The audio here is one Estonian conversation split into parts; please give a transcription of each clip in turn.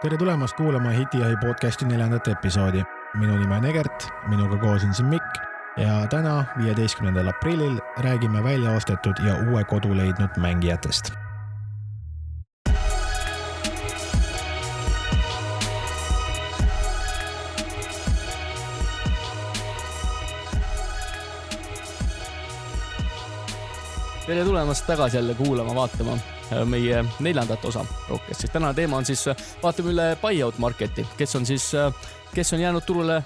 Tere tulemast kuulama Hitijahi podcasti 4. episoodi. Minu nime on Egert, minuga koos on siin Mikk ja täna 15. aprillil räägime välja ostetud ja uue kodu leidnud mängijatest. Tere tulemast tagasi jälle kuulama, vaatama meie 4. osa Broadcastist. Tänane teema on siis, vaatame üle buyout marketi, kes on jäänud turule,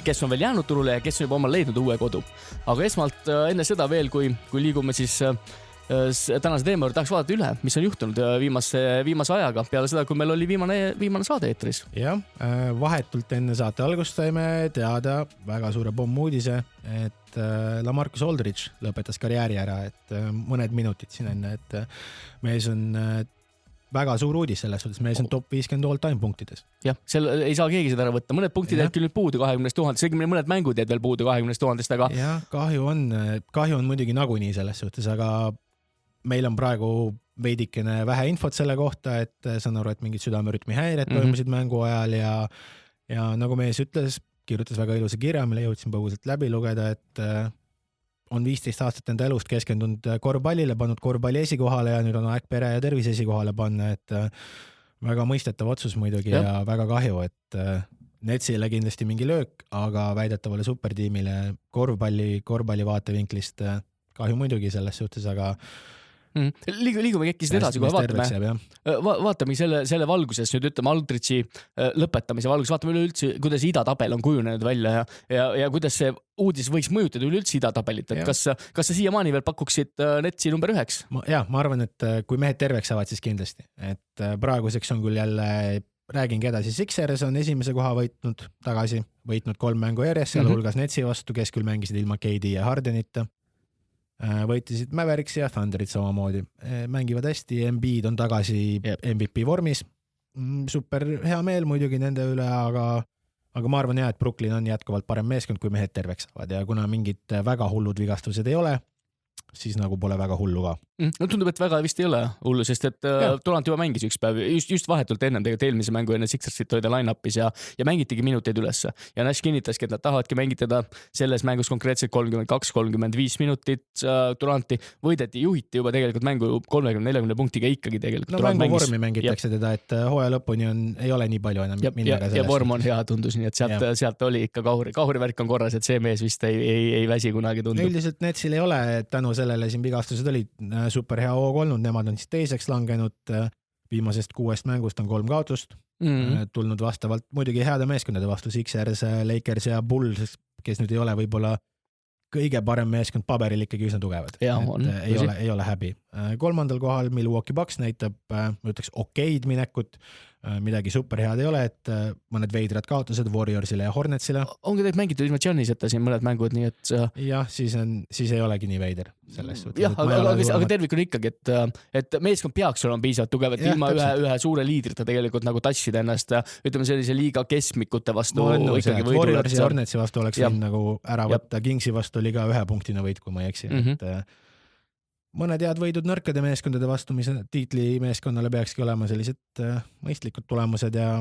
kes on veel jäänud turule ja kes on juba omal leidnud uue kodu. Aga esmalt enne seda veel, kui liigume siis tänase teema juurde, tahaks vaadata üle, mis on juhtunud viimase ajaga peale seda, kui meil oli viimane saade eetris. Jah, vahetult enne saate algust saime teada väga suure pommuudise, et Lamarcus Aldridge lõpetas karjääri ära, et mõned minutid siin enne, et mees on väga suur uudis selles suhtes, mees on top 50 all-time punktides. Jah, ei saa keegi seda ära võtta. Mõned punktid jäid küll nüüd puudu 20 000, seegi mõned mängud jäid veel puudu 20 000, aga... Jah, kahju on muidugi nagunii selles suhtes, aga meil on praegu veidikene vähe infot selle kohta, et saan aru, et mingid südamerütmi häired toimusid mängu ajal ja nagu mees ütles, kirjutas väga ilusa kirja, mille jõudsin põgusalt läbi lugeda, et on 15 aastat enda elust keskendunud korvpallile, pannud korvpalli esikohale ja nüüd on aeg pere ja tervise esikohale panna, et väga mõistetav otsus muidugi ja väga kahju, et Netsile kindlasti mingi löök, aga väidetavale supertiimile korvpalli vaatevinklist kahju muidugi selles suhtes, aga liigume äkki seda edasi, kui vaatame selle valguses, nüüd ütleme Aldridge'i lõpetamise valguses, vaatame üleüldse, kuidas idatabel on kujunenud välja ja kuidas see uudis võiks mõjutada üleüldse idatabelit, et kas sa siiamaani veel pakuksid Netsi number 1? Ma arvan, et kui mehed terveks saavad, siis kindlasti, et praeguseks on küll jälle räägingi edasi, Sixers on esimese koha võitnud 3 mängu järjest, seal hulgas Netsi vastu, kes küll mängisid ilma KD ja Hardenita. Võitisid Mavericks ja Thunderit samamoodi. Mängivad hästi, Embiid on tagasi MVP vormis. Super hea meel muidugi nende üle, aga ma arvan et Brooklyn on jätkuvalt parem meeskond, kui mehed terveks saavad ja kuna mingid väga hullud vigastused ei ole, siis nagu pole väga hullu ka. No tundub, et väga vist ei ole hullu, sest et Durant juba mängis üks päev, just vahetult ennem tegelikult eelmise mängu enne Sixersit oli ta line-upis ja mängitigi minuteid ülesse. Ja Nash kinnitaski, et nad tahavadki mängitada selles mängus konkreetselt 32-35 minutit Duranti. Võideti, juhiti juba tegelikult mängu 30-40 punktiga ikkagi tegelikult. No mängu vormi mängitakse teda, et hooaja lõpuni ei ole nii palju enam minnaga sellest. Ja vorm on hea tundus, nii et sealt oli ikka kahurivärk on korras, et see mees vist ei väsi kunagi tundub. Üldiselt Netsil ei ole tänu sellele siin vigastused olid super hea hoog olnud, nemad on siis teiseks langenud, viimasest 6 mängust on 3 kaotust, tulnud vastavalt muidugi heade meeskondade vastu, Sixers, Lakers ja Bulls, kes nüüd ei ole võib-olla kõige parem meeskond paberil ikkagi üsna tugevad. Ei ole häbi. 3. kohal Milwaukee Bucks näitab, ma ütleks okeid minekut, midagi super head ei ole, et mõned veidrad kaotused Warriorsile ja Hornetsile. Ongi teid mängitud ilma Gianniseta siin mõned mängud, nii et... Jah, siis ei olegi nii veider selles suhtes. Jah, aga tervik on ikkagi, et meeskond peaks olema piisavalt tugev, et ilma ühe suure liidrita tegelikult nagu tassida ennast, ütleme sellise liiga keskmikute vastu. Warriorsi ja Hornetsi vastu oleks võin nagu ära võtta, Kingsi vastu oli ka 1 punktina võit, kui ma ei eksi. Mõned head võidud nõrkade meeskondade vastu, mis tiitli meeskonnale peakski olema sellised mõistlikud tulemused ja...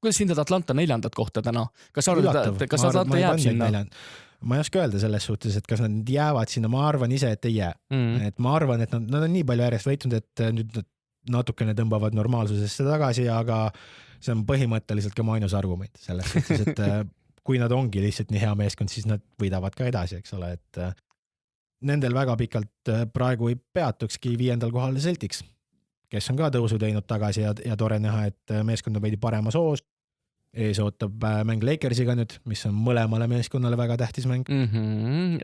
Kuidas hindad Atlanta 4. kohta täna? Kas Atlanta jääb sinna? Ma ei oska öelda selles suhtes, et kas nad jäävad sinna, ma arvan ise, et ei jää. Et ma arvan, et nad on nii palju järjest võitnud, et nüüd natukene tõmbavad normaalsusesse tagasi, aga see on põhimõtteliselt ka mu ainus argument selles suhtes, et kui nad ongi lihtsalt nii hea meeskond, siis nad võidavad ka edasi, eks ole, et nendel väga pikalt praegu ei peatukski 5. kohal Celtics, kes on ka tõusu teinud tagasi ja tore näha, et meeskond on veidi paremas hoos. Ees ootab mäng Lakersiga nüüd, mis on mõlemale meeskonnale väga tähtis mäng.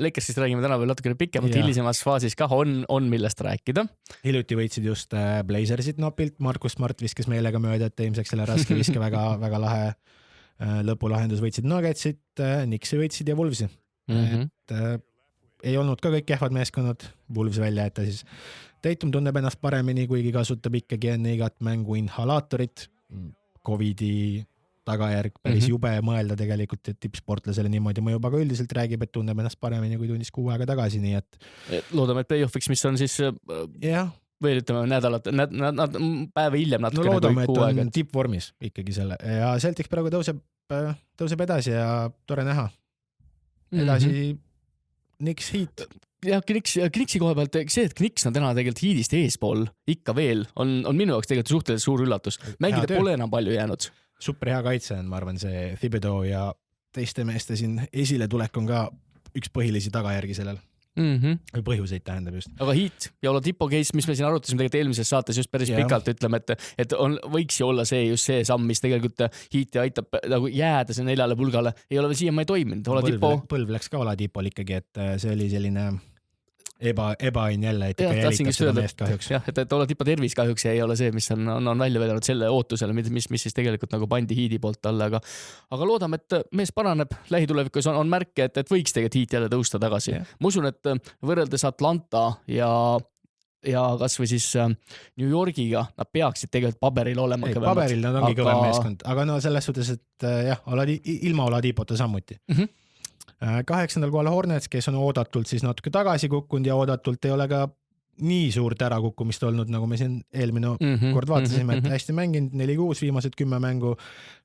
Lakersist räägime täna veel natukene pikemalt, hilisemas faasis ka on millest rääkida. Hiljuti võitsid just Blazersit napilt, Marcus Smart viskas meelega mööda, et ilmseks selle raske viske väga lahe lõpulahendus võitsid Nuggetsit, Knicksi võitsid ja Wolvesi. Et ei olnud ka kõik kehvad meeskonnad, Wolves välja, et siis Tatum tunneb ennast paremini, kuigi kasutab ikkagi enne igat mängu inhalaatorit, Covidi tagajärg päris jube mõelda tegelikult, et tippsportlasele niimoodi mõjub, aga üldiselt räägib, et tunneb ennast paremini kui tundis 6 aega tagasi, nii et... Loodame, et play-offiks, mis on siis veel ütleme nädalat, päeva hiljem natuke. No loodame, et on tippvormis ikkagi selle ja Celtics praegu tõuseb edasi ja tore näha. Edasi Knicks Heat. Ja Knicksi koha pealt see, et Knicks on täna tegelikult Heatist eespool ikka veel, on minu jaoks tegelikult suhteliselt suur üllatus. Mängida pole enam palju jäänud. Super hea kaitse on, ma arvan, see Thibodeau ja teiste meeste siin esile tulek on ka üks põhilisi tagajärgi sellel. Või põhjuseid tähendab just. Aga Heat ja Oladipo case, mis me siin arutasime tegelikult eelmises saates just päris pikalt, ütleme, et võiks ju olla see just see samm, mis tegelikult Heati aitab nagu jääda see 4 pulgale. Ei ole veel siiamaani toiminud. Põlv läks ka Oladipol ikkagi, et see oli selline ebaõnn jälle, et ikka jälitab seda meest kahjuks. Jah, et Oladipo tervis kahjuks ei ole see, mis on välja vedanud selle ootusele, mis siis tegelikult nagu pandi Heati poolt alla, aga loodame, et mees paraneb lähitulevikus, on märke, et võiks tegelikult Heat jälle tõusta tagasi. Ma usun, et võrreldes Atlanta ja kas või siis New Yorgiga, nad peaksid tegelikult paberil olema. Paberil nad ongi kõvem meeskond, aga no selles suhtes, et jah, ilma Oladipota sammuti. 8. kohal Hornets, kes on oodatult siis natuke tagasi kukkunud ja oodatult ei ole ka nii suurt ärakukkumist olnud, nagu me siin eelmine kord vaatasime, et hästi mänginud 4-6 viimased 10 mängu,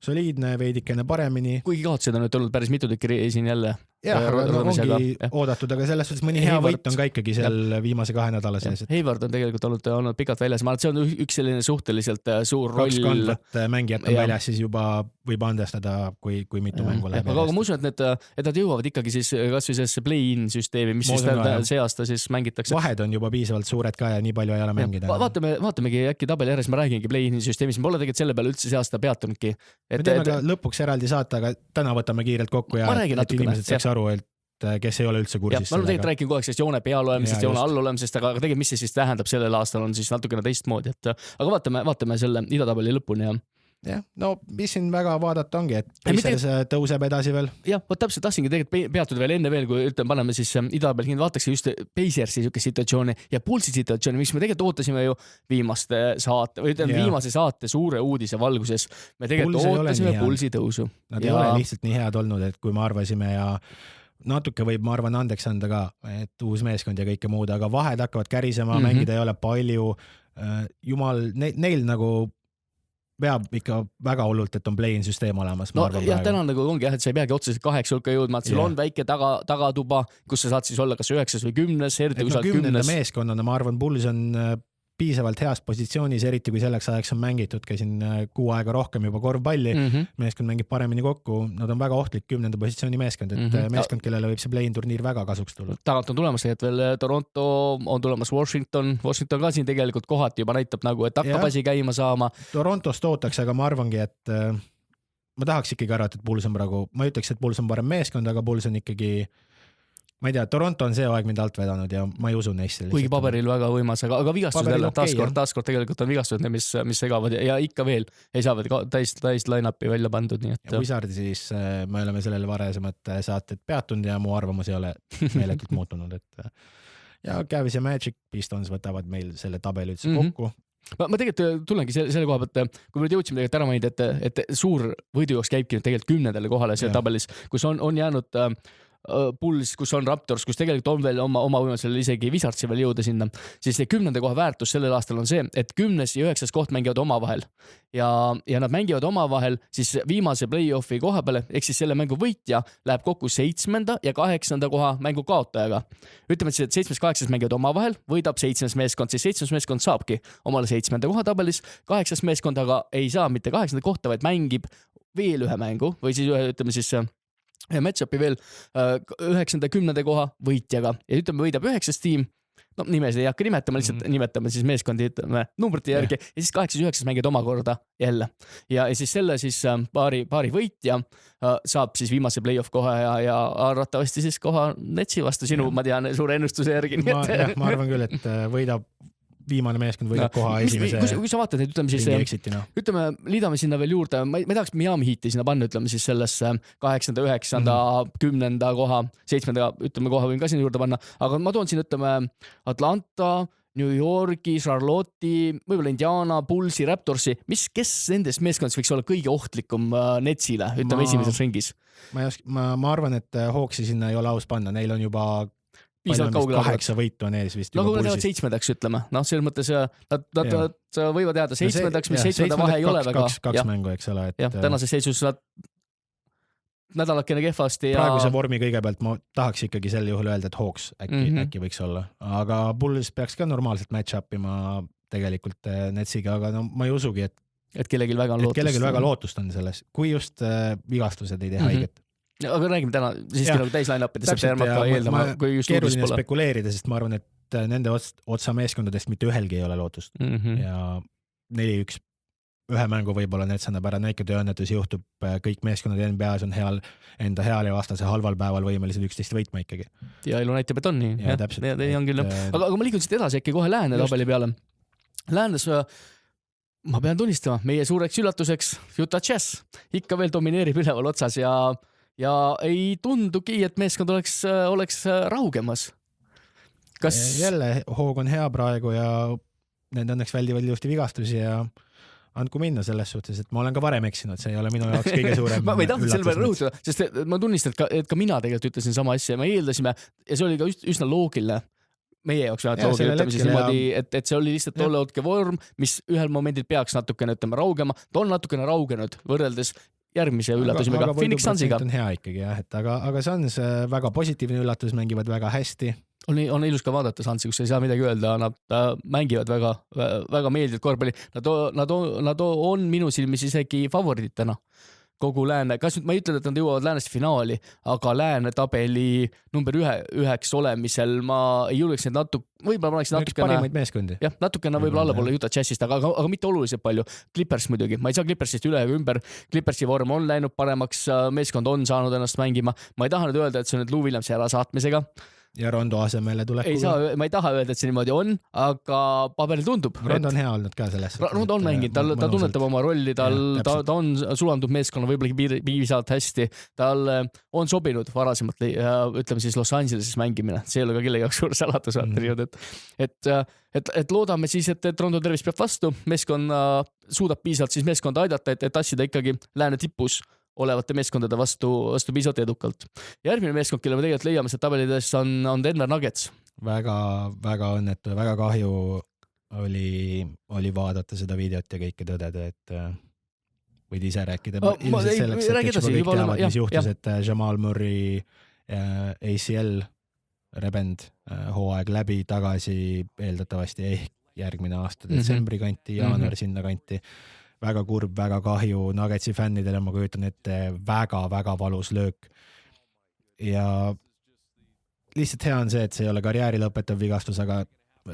soliidne, veidikene paremini. Kuigi kaotsed on nüüd olnud päris mitu tükki siin jälle. Jah, ongi oodatud, aga selles suhtes mõni hea võit on ka ikkagi seal viimase 2 nädala sees. Hayward on tegelikult olnud pikalt väljas, ma arvan, et see on üks selline suhteliselt suur roll. 2 kandvat mängijat on väljas, siis juba võib andestada, kui mitu mängu läheb. Aga ma usun, et nad jõuavad ikkagi siis kas või sellesse play-in süsteemi, mis siis see aasta siis mängitakse. Vahed on juba piisavalt suured ka ja nii palju ei ole mängida. Vaatamegi äkki tabeli järjes, ma räägingi play-in süsteemis, ma pole tegelikult selle peale üldse see aasta peatunudki. Me teeme ka lõpuks eraldi saata, aga täna võtame kiirelt kokku ja et inimesed saaks aru, et kes ei ole üldse kursis. Ma tegelikult räägin kogu aeg sellest joone peal olemisest, joone all olemisest, aga tegelikult mis see siis tähendab sellel aastal on siis natukene teistmoodi, aga vaatame selle idatabeli lõpuni ja no mis siin väga vaadata ongi, et Pacers tõuseb edasi veel. Jah, täpselt tahtsingi tegelikult peatuda veel enne veel, kui ütleme, paneme siis idatabeli kinni, vaataks just Pacersi situatsiooni ja Bullsi situatsiooni, miks me tegelikult ootasime ju viimase saate suure uudise valguses. Me tegelikult ootasime Bullsi tõusu. Nad ei ole lihtsalt nii head olnud, et kui me arvasime ja natuke võib, ma arvan, andeks anda ka, et uus meeskond ja kõike muud, aga vahed hakkavad kärisema, mängida ei ole palju. Jumal, neil nagu peab ikka väga hullult, et on play-in süsteem olemas. No jah, täna nagu ongi jah, et sa ei peagi otseselt 8 hulka jõudma, et sul on väike tagatuba, kus sa saad siis olla kas 9 või 10, eriti kui sa oled 10. meeskonnana, ma arvan, Bulls on piisavalt heas positsioonis, eriti kui selleks ajaks on mängitud, käisin 6 aega rohkem juba korvpalli, meeskond mängib paremini kokku, nad on väga ohtlik 10. positsiooni meeskond, et meeskond, kellele võib see play-in turniir väga kasuks tulla. Tagant on tulemas tegelikult veel Toronto, on tulemas Washington ka siin tegelikult kohati juba näitab nagu, et hakkab asi käima saama. Torontost ootaks, aga ma arvangi, et ma tahaks ikkagi arvata, et Bulls on praegu, ma ütleks, et Bulls on parem meeskond, aga Bulls on ikkagi ma ei tea, Toronto on see aeg mind alt vedanud ja ma ei usu neisse. Kuigi paberil väga võimas, aga vigastused jälle, taaskord tegelikult on vigastused, mis segavad ja ikka veel ei saa täis line-upi välja pandud. Nii et... Ja Wizardi siis me oleme sellele varesemad saated peatunud ja mu arvamus ei ole meeletult muutunud. Ja Cavs ja Magic Pistons võtavad meil selle tabeli üldse kokku. Ma tegelikult tulengi selle koha pealt, kui me jõudsime tegelikult ära mainida, et suur võidujooks käibki tegelikult 10. kohale selle tabelis, kus on jäänud Bulls, kus on Raptors, kus tegelikult on veel oma võimalusel isegi Wizardsi veel jõuda sinna, siis see 10. koha väärtus sellel aastal on see, et 10. ja 9. koht mängivad omavahel ja nad mängivad omavahel siis viimase play-offi koha peale, ehk siis selle mängu võitja läheb kokku 7. ja 8. koha mängu kaotajaga. Ütleme siis, et 7.-8. mängivad omavahel, võidab 7. meeskond, siis 7. meeskond saabki omale 7. koha tabelis, 8. meeskond aga ei saa mitte 8. kohta, vaid mängib veel ühe mängu või siis ütleme siis match-upi veel 9. 10. koha võitjaga ja ütleme võidab 9. tiim, no nimesid ei hakka nimetama, lihtsalt nimetame siis meeskondi numbrite järgi ja siis 8. ja 9. mängid omakorda jälle ja siis selle siis paari võitja saab siis viimase play-off koha ja arvatavasti siis koha Netsi vastu sinu, ma tean, suure ennustuse järgi. Ma arvan küll, et võidab viimane meeskond võidab koha esimese kui sa vaatad, et ütleme siis ütleme, liidame sinna veel juurde, ma ei tahaks Miami Heati sinna panna, ütleme siis sellesse 8., 9., 10. koha, 7. ütleme koha võin ka sinna juurde panna, aga ma toon siin ütleme Atlanta, New Yorki, Charlotte'i, võib-olla Indiana, Bullsi, Raptorsi, kes nendest meeskondades võiks olla kõige ohtlikum Netsile, ütleme esimeses ringis? Ma arvan, et Hawksi sinna ei ole aus panna, neil on juba piisavalt kaugele. 8 võitu on ees vist. No kui nad jäävad 7. ütleme, selles mõttes nad võivad jääda 7, mis 7 vahe ei ole väga. Kaks mängu, eks ole. Jah, tänases seisus nad nädalakene kehvasti. Praeguse vormi kõigepealt ma tahaks ikkagi sel juhul öelda, et Hawks äkki võiks olla. Aga Bulls peaks ka normaalselt match-up ima tegelikult Netsiga, aga no ma ei usugi, et kellelgi väga lootust on selles, kui just vigastused ei tee haiget. Aga räägime täna siiski nagu täisline-upidest, saab järmata eeldama, kui just uudis pole. Keeruline spekuleerida, sest ma arvan, et nende otsa meeskondadest mitte ühelgi ei ole lootust. Ja 4-1 ühe mängu võib-olla need sõnab ära, näike tööõnnetus juhtub, kõik meeskonnad NBA-s on enda heal ja vastase halval päeval võimelised 11 võitma ikkagi. Ja elu näitab, et on nii. Ja täpselt. Aga ma liikun siit edasi äkki kohe Lääne tabeli peale. Läänes ma pean tunnistama, meie suureks üllatuseks Utah Jazz ikka veel domineerib üleval otsas ja ei tundugi, et meeskond oleks raugemas. Jälle hoog on hea praegu ja need õnneks väldivad ilusti vigastusi ja andku minna selles suhtes, et ma olen ka varem eksinud, see ei ole minu jaoks kõige suurem ma ei tahtnud selle peale rõhutada, sest ma tunnistan, et ka mina tegelikult ütlesin sama asja ja me eeldasime ja see oli ka üsna loogiline meie jaoks vähemalt loogiline, ütleme siis niimoodi, et see oli lihtsalt tolle hetke vorm, mis ühel momendil peaks natukene raugema, ta on natukene raugenud võrreldes järgmise üllatusega Phoenix Sunsiga. On hea ikkagi jah, et aga Suns väga positiivne üllatus, mängivad väga hästi. On ilus ka vaadata Sunsi, kus ei saa midagi öelda, nad mängivad väga, väga meeldivad korvpalli. Nad on minu silmis isegi favoriidid täna kogu Lääne. Kas nüüd ma ei ütle, et nad jõuavad Läänest finaali, aga Lääne tabeli number 1 olemisel ma ei julgeks neid võib-olla ma oleks parimaid meeskondi. Jah, natukene võib-olla allapoole Utah Jazzist, aga mitte oluliselt palju. Clippers muidugi, ma ei saa Clippersist üle ega ümber. Clippersi vorm on läinud paremaks, meeskond on saanud ennast mängima. Ma ei taha nüüd öelda, et see on nüüd Lou Williamsi ära saatmisega. Ja Rondo asemele tulekuga. Ma ei taha öelda, et see niimoodi on, aga paberil tundub. Rondo on hea olnud ka selles. Rondo on mänginud, ta tunnetab oma rolli, ta on sulandub meeskonna võib-olla piisavalt hästi, tal on sobinud varasemalt, ütleme siis Los Angeleses mängimine, see ei ole ka kellegi jaoks suur saladus, et loodame siis, et Rondo tervis peab vastu, meeskonna suudab piisavalt siis meeskonda aidata, et tassida ikkagi Lääne tipus olevate meeskondade vastu piisavalt edukalt. Järgmine meeskond, kelle me tegelikult leiame sealt tabelides, on Denver Nuggets. Väga õnnetu ja väga kahju oli vaadata seda videot ja kõike tõdeda, et võid ise rääkida. Ilmselt selleks, et juba kõik teavad, mis juhtus, et Jamal Murray ACL rebend hooaeg läbi tagasi eeldatavasti järgmine aasta detsembri kanti, jaanuar sinna kanti. Väga kurb, väga kahju Nuggetsi fännidele, ma kujutan ette väga valus löök. Ja lihtsalt hea on see, et see ei ole karjääri lõpetav vigastus, aga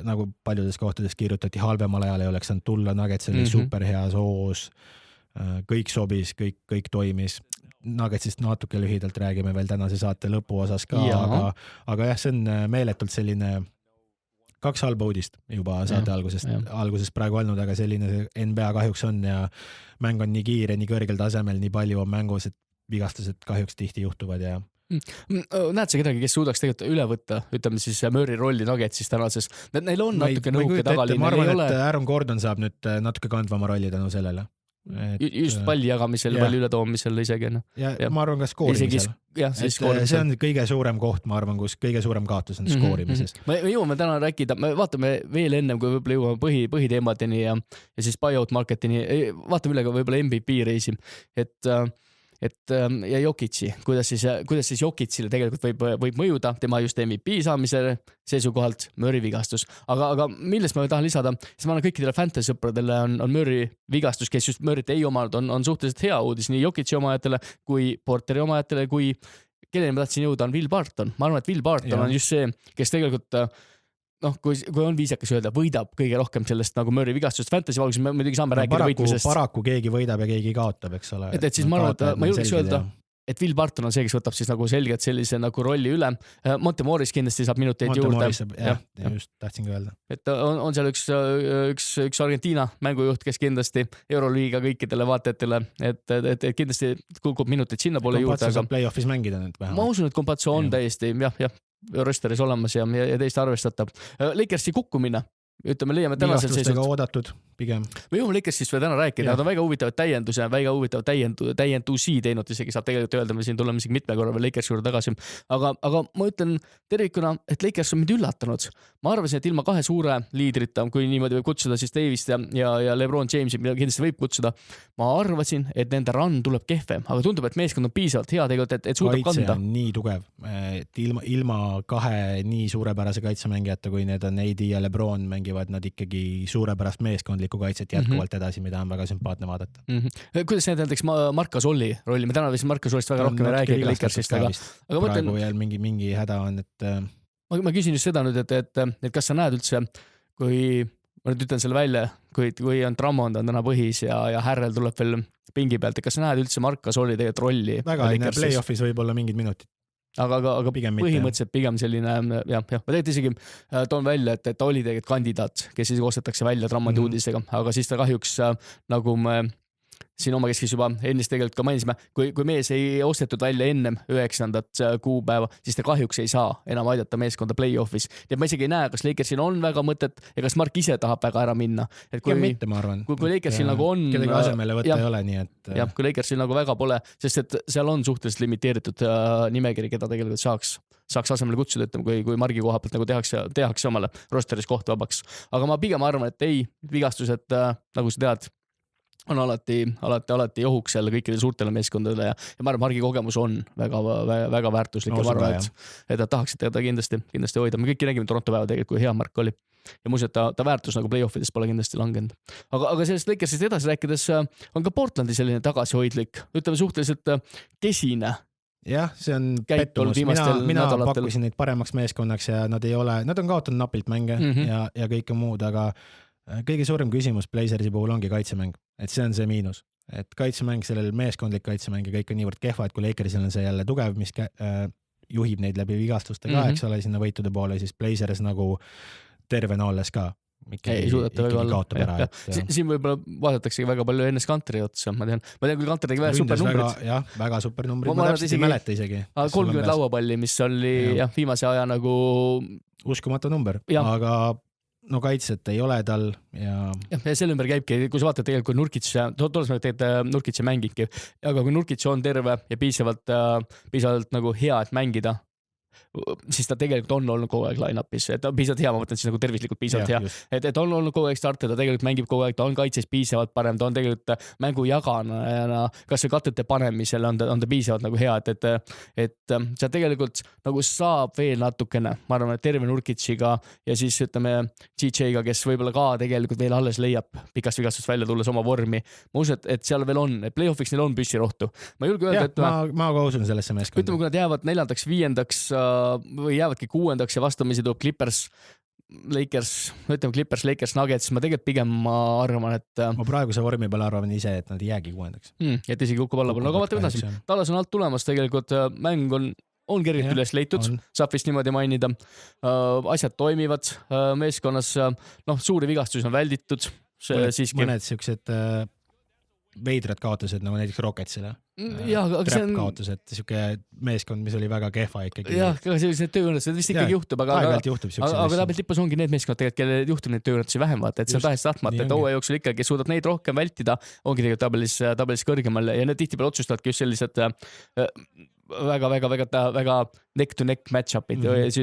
nagu paljudes kohtades kirjutati, halvemal ajal ei oleks saanud tulla, Nuggets oli super heas hoos, kõik sobis, kõik toimis. Nuggetsist natuke lühidalt räägime veel tänase saate lõpu osas ka, aga jah, see on meeletult selline 2 halba uudist juba saate algusest praegu olnud, aga selline NBA kahjuks on ja mäng on nii kiire, nii kõrgel tasemel, nii palju on mängus, et vigastused kahjuks tihti juhtuvad ja näed sa kedagi, kes suudaks tegelikult üle võtta, ütleme siis Murray rolli Nuggetsis tänases. Neil on natuke nõuke tagalinn. Ma arvan, et Aaron Gordon saab nüüd natuke kandvama rolli tänu sellele. Just palli jagamisel, palli ületoomisel isegi. Ja ma arvan ka skoorimisel. See on kõige suurem koht, ma arvan, kus kõige suurem kaotus on skoorimises. Me jõuame täna rääkida, me vaatame veel ennem, kui võib-olla jõuame põhiteemadeni ja siis buyout marketini, vaatame üle ka võib-olla MVP reisi, ja Jokic'i, kuidas siis Jokic'ile tegelikult võib mõjuda, tema just MVP saamise seisukohalt Murray vigastus. Aga millest ma tahan lisada, siis ma annan kõikidele fantasy sõpradele on Murray vigastus, kes just Murray't ei omanud, on suhteliselt hea uudis nii Jokic'i omajatele kui Porteri omajatele, kui kelleni ma tahtsin jõuda on Will Barton. Ma arvan, et Will Barton on just see, kes tegelikult kui on viisakas öelda, võidab kõige rohkem sellest nagu Murray vigastust. Fantasy valguses me muidugi saame rääkida võitmisest. Paraku keegi võidab ja keegi kaotab, eks ole. Et siis ma arvan, et ma julgeks öelda, et Will Barton on see, kes võtab siis nagu selgelt sellise nagu rolli üle. Monte Morris kindlasti saab minuteid juurde. Ja just tahtsingi öelda. Et on seal üks Argentiina mängujuht, kes kindlasti Euroliiga kõikidele vaatajatele, et kindlasti kukub minuteid sinna poole juurde. Kompatso saab play-offis mängida nüüd vähemalt. Ma usun, et Kompatso on täiesti, jah, rösteris olemas ja teist arvestatab. Lakersi kukkumine ütleme, leiame tänasel vigastustega oodatud pigem. Me jõuame Lakersist veel täna rääkida, nad on väga huvitavad täiendusi ja väga huvitavad täiendusi teinud, isegi saab tegelikult öelda, me siin tuleme isegi mitme korra veel Lakersi juurde tagasi. Aga ma ütlen tervikuna, et Lakers on mind üllatanud. Ma arvasin, et ilma 2 suure liidrita, kui niimoodi võib kutsuda siis Davist ja LeBron Jamesi, mida kindlasti võib kutsuda, ma arvasin, et nende run tuleb kehvem, aga tundub, et meeskond on piisavalt hea tegelikult, et suudab kaitse kanda. On nii tugev, et ilma 2 nii suurepärase kaitsemängijata, kui need on AD ja LeBron, mängivad nad ikkagi suurepärast meeskondlikku kaitset jätkuvalt edasi, mida on väga sümpaatne vaadata. Kuidas need näiteks Marc Gasol'i rolli? Me täna vist Marc Gasol'ist väga rohkem ei räägi Lakersist, aga praegu jälle mingi häda on, et ma küsin just seda nüüd, et kas sa näed üldse, kui ma nüüd ütlen selle välja, kui on Drummond on täna põhis ja Harrell tuleb veel pingi pealt, et kas sa näed üldse Marc Gasol'i tegelikult rolli? Väga ei näe, play-offis võib olla mingid minutid. Aga põhimõtteliselt pigem selline, jah, ma tegelikult isegi toon välja, et ta oli tegelikult kandidaat, kes siis ostetakse välja Drummondi uudisega, aga siis ta kahjuks, nagu me siin omakeskis juba ennist tegelikult ka mainisime, kui mees ei ostetud välja ennem 9. kuupäeva, siis ta kahjuks ei saa enam aidata meeskonda play-offis. Ja ma isegi ei näe, kas Lakersil on väga mõtet ja kas Mark ise tahab väga ära minna. Et kui mitte, ma arvan. Kui Lakersil nagu on... Kedagi asemele võtta ei ole, nii et... Jah, kui Lakersil nagu väga pole, sest et seal on suhteliselt limiteeritud nimekiri, keda tegelikult saaks asemele kutsuda, ütleme, kui Margi koha pealt nagu tehakse omale rosteris koht vabaks. Aga ma pigem arvan, et ei, vigastused, nagu sa tead, on alati ohuks jälle kõikidele suurtele meeskondadele ja ma arvan, Margi kogemus on väga väärtuslik ja ma arvan, et nad tahaksid teda kindlasti hoida. Me kõiki nägime Toronto päeva tegelikult, kui hea Mark oli. Ja muuseas, ta väärtus nagu play-offides pole kindlasti langenud. Aga sellest Lakersist edasi rääkides on ka Portlandi selline tagasihoidlik, ütleme suhteliselt kesine. Jah, see on pettumus. Mina pakkusin neid paremaks meeskonnaks ja nad on kaotanud napilt mänge ja kõike muud, aga kõige suurem küsimus Blazersi puhul ongi kaitsemäng, et see on see miinus, et kaitsemäng, sellel meeskondlik kaitsemäng ja kõik on niivõrd kehva, et kui Lakersil on see jälle tugev, mis juhib neid läbi vigastustega, eks ole, sinna võitude poole, siis Blazers nagu tervena olles ka ei suudeta väga olla. Siin võib-olla vaadataksegi väga palju enne Kanteri otsa, ma tean, kui Kanter tegi väga supernumbrid. Jah, väga supernumbrid, ma täpselt ei mäleta isegi. 30 lauapalli, mis oli viimase aja nagu... Uskumatu number, aga no kaitset ei ole tal ja selle ümber käibki, kui sa vaatad tegelikult, kui Nurkitsi mängingi, aga kui Nurkits on terve ja piisavalt nagu hea, et mängida, siis ta tegelikult on olnud kogu aeg line-upis, et ta on piisavalt hea, ma mõtlen siis nagu tervislikult piisavalt hea, et on olnud kogu aeg starter, ta tegelikult mängib kogu aeg, ta on kaitses piisavalt parem, ta on tegelikult mängu jagana, kas see katete panemisel on ta piisavalt nagu hea, et see tegelikult nagu saab veel natukene, ma arvan, et terve Nurkitsiga ja siis ütleme CJ-ga, kes võib-olla ka tegelikult veel alles leiab pikast vigastust välja tulles oma vormi. Ma usun, et seal veel on, et play-offiks neil on püssirohtu. Ma julge öelda, et ma ka usun sellesse meeskonda. Ütleme, kui nad jäävad 4., 5. või jäävadki 6. ja vastamisi tuleb Lakers, Nuggets, ma tegelikult pigem arvan, et... Ma praeguse vormi peale arvan ise, et nad ei jäägi 6. Et isegi kukub alla poole, aga vaatame edasi. Tallas on alt tulemas tegelikult, mäng on kergelt üles leitud, saab vist niimoodi mainida. Asjad toimivad meeskonnas, suuri vigastusi on välditud. Mõned siuksed veidrad kaotused, nagu näiteks Rocketsile. Trap kaotused, siuke meeskond, mis oli väga kehva ikkagi. Jah, aga sellised tööõnnetused vist ikkagi juhtub, aga täpselt tippas ongi need meeskond tegelikult, kelle juhtub neid tööõnnetusi vähem vaata, et see on tahes tahtmata, et hooaja jooksul ikkagi suudab neid rohkem vältida, ongi tegelikult tabelis kõrgemal ja need tihtipeale otsustavadki just sellised väga neck-to-neck match-up'id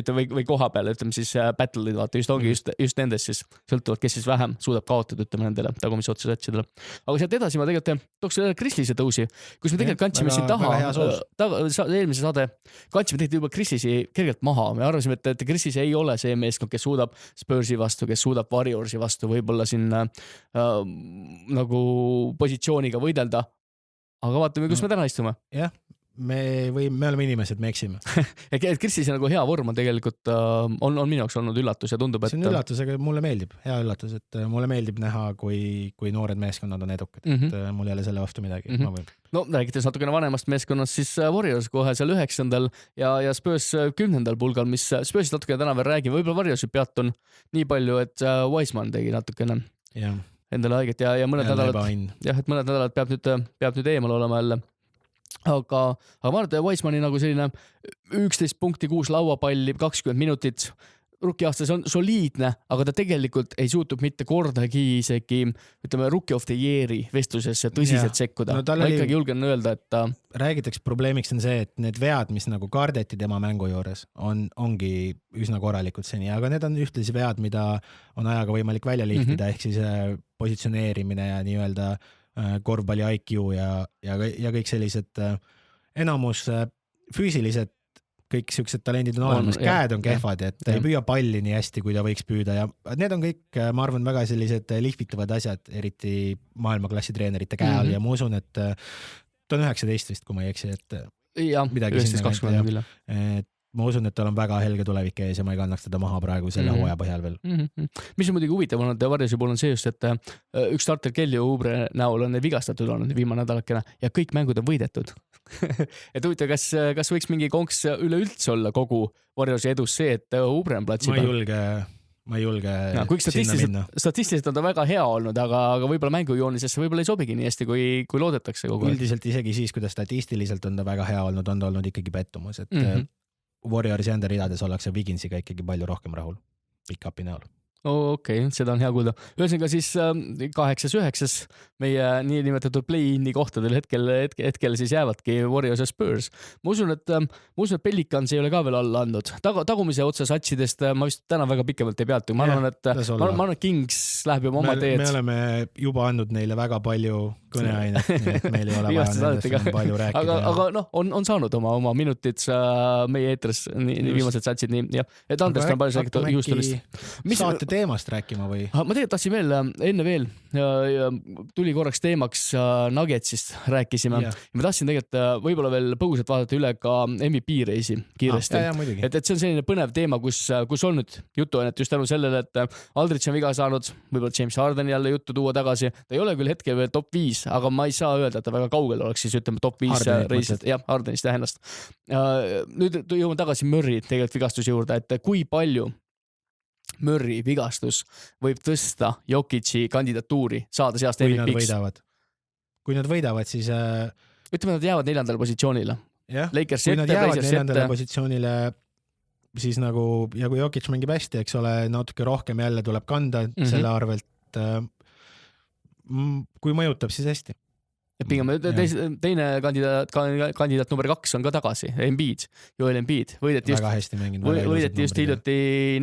või koha peal, ütleme siis battle'id, vaata, just nendes siis sõltuvad, kes siis vähem suudab kaotada, ütleme nendele tagumise otsa satsidele. Aga sealt edasi ma tegelikult tooks selle Grizzlise tõusi, kus me tegelikult kandsime siin eelmise saade, kandsime tegelikult juba Grizzlisi kergelt maha. Me arvasime, et Grizzlis ei ole see meeskond, kes suudab Spursi vastu, kes suudab Warriorsi vastu võib-olla siin nagu positsiooniga võidelda. Aga vaatame, kus me täna istume. Jah. Me oleme inimesed, me eksime. Et Kristis nagu hea vorm on tegelikult on minu jaoks olnud üllatus ja tundub, et... See on üllatus, aga mulle meeldib, hea üllatus, et mulle meeldib näha, kui noored meeskonnad on edukad, et mul ei ole selle vastu midagi. No räägites natukene vanemast meeskonnast, siis Warriors kohe seal 9. ja Spurs 10. pulgal, mis Spursit natukene täna veel räägime, võib-olla Warriorsi peatun nii palju, et Wiseman tegi natukene endale haiget ja mõned nädalad peab nüüd eemal olema jälle. Aga ma arvan, et Wisemani nagu selline 11 punkti, 6 lauapalli, 20 minutit, rookie aasta, see on soliidne, aga ta tegelikult ei suutnud mitte kordagi isegi, ütleme, rookie of the year'i vestlusesse tõsiselt sekkuda. No, ma ikkagi julgen öelda, et ta... Räägitakse probleemiks on see, et need vead, mis nagu kardeti tema mängu juures, ongi üsna korralikud seni, aga need on ühtlasi vead, mida on ajaga võimalik välja lihtida, ehk siis positsioneerimine ja nii-öelda korvpalli IQ ja kõik sellised enamus füüsilised kõik siuksed talendid on olemas, käed on kehvad, et ta ei püüa palli nii hästi, kui ta võiks püüda ja need on kõik, ma arvan, väga sellised lihvitavad asjad, eriti maailmaklassi treenerite käe all ja ma usun, et ta on 19 vist, kui ma ei eksi, et midagi sinna käib. Ma usun, et tal on väga helge tulevik ees ja ma ei kannaks teda maha praegu selle hooaja põhjal veel. Mis on muidugi huvitav on, et Varjuse puhul on see just, et üks starter Kelly Oubre näol on vigastatud olnud viimane nädalakene ja kõik mängud on võidetud. Et huvitav, kas võiks mingi konks üleüldse olla kogu Varjuse edus see, et Oubre on platsi peal? Ma ei julge sinna minna. Statistiliselt on ta väga hea olnud, aga võib-olla mängujoonisesse võib-olla ei sobigi nii hästi, kui loodetakse kogu aeg. Üldiselt isegi siis, kuidas statistiliselt on ta väga hea olnud, on ta olnud ikkagi pettumus, et Warriorsi enda ridades ollakse Wigginsiga ikkagi palju rohkem rahul pick-upi näol. Okei, seda on hea kuulda. Ühesõnaga siis 8-9 meie niinimetatud play-in'i kohtadel hetkel siis jäävadki Warriors ja Spurs. Ma usun, et Pelicans ei ole ka veel alla andnud. Tagumise otsa satsidest ma vist täna väga pikemalt ei peatu. Ma arvan, et Kings läheb juba oma teed. Me oleme juba andnud neile väga palju kõneainet, nii et meil ei ole vaja nendest palju rääkida. Aga on saanud oma minutid meie eetris, viimased satsid nii. Et Andrest on palju räägitud juustulist. Saate teemast rääkima või? Ma tegelikult tahtsin veel, enne veel tuli korraks teemaks Nuggetsist rääkisime. Ja ma tahtsin tegelikult võib-olla veel põgusalt vaadata üle ka MVP reisi kiiresti. Et see on selline põnev teema, kus on nüüd juttu, et just tänu sellele, et Aldridge on viga saanud, võib-olla James Harden jälle juttu tuua tagasi. Ta ei ole küll hetkel veel top 5, aga ma ei saa öelda, et ta väga kaugel oleks siis ütleme top 5 reisist. Jah, Hardenist ja ennast. Nüüd jõuan tagasi Murray tegelikult vigastuse juurde, et kui palju Murray vigastus võib tõsta Jokic'i kandidatuuri saada seast MVP-ks. Kui nad võidavad, siis... Ütleme, nad jäävad 4. positsioonile. Kui nad jäävad 4. positsioonile, siis nagu, ja kui Jokic mängib hästi, eks ole, natuke rohkem jälle tuleb kanda selle arvelt. Kui mõjutab, siis hästi. Pigem teine kandidaat number 2 on ka tagasi, Embiid, Joel Embiid. Võideti just hiljuti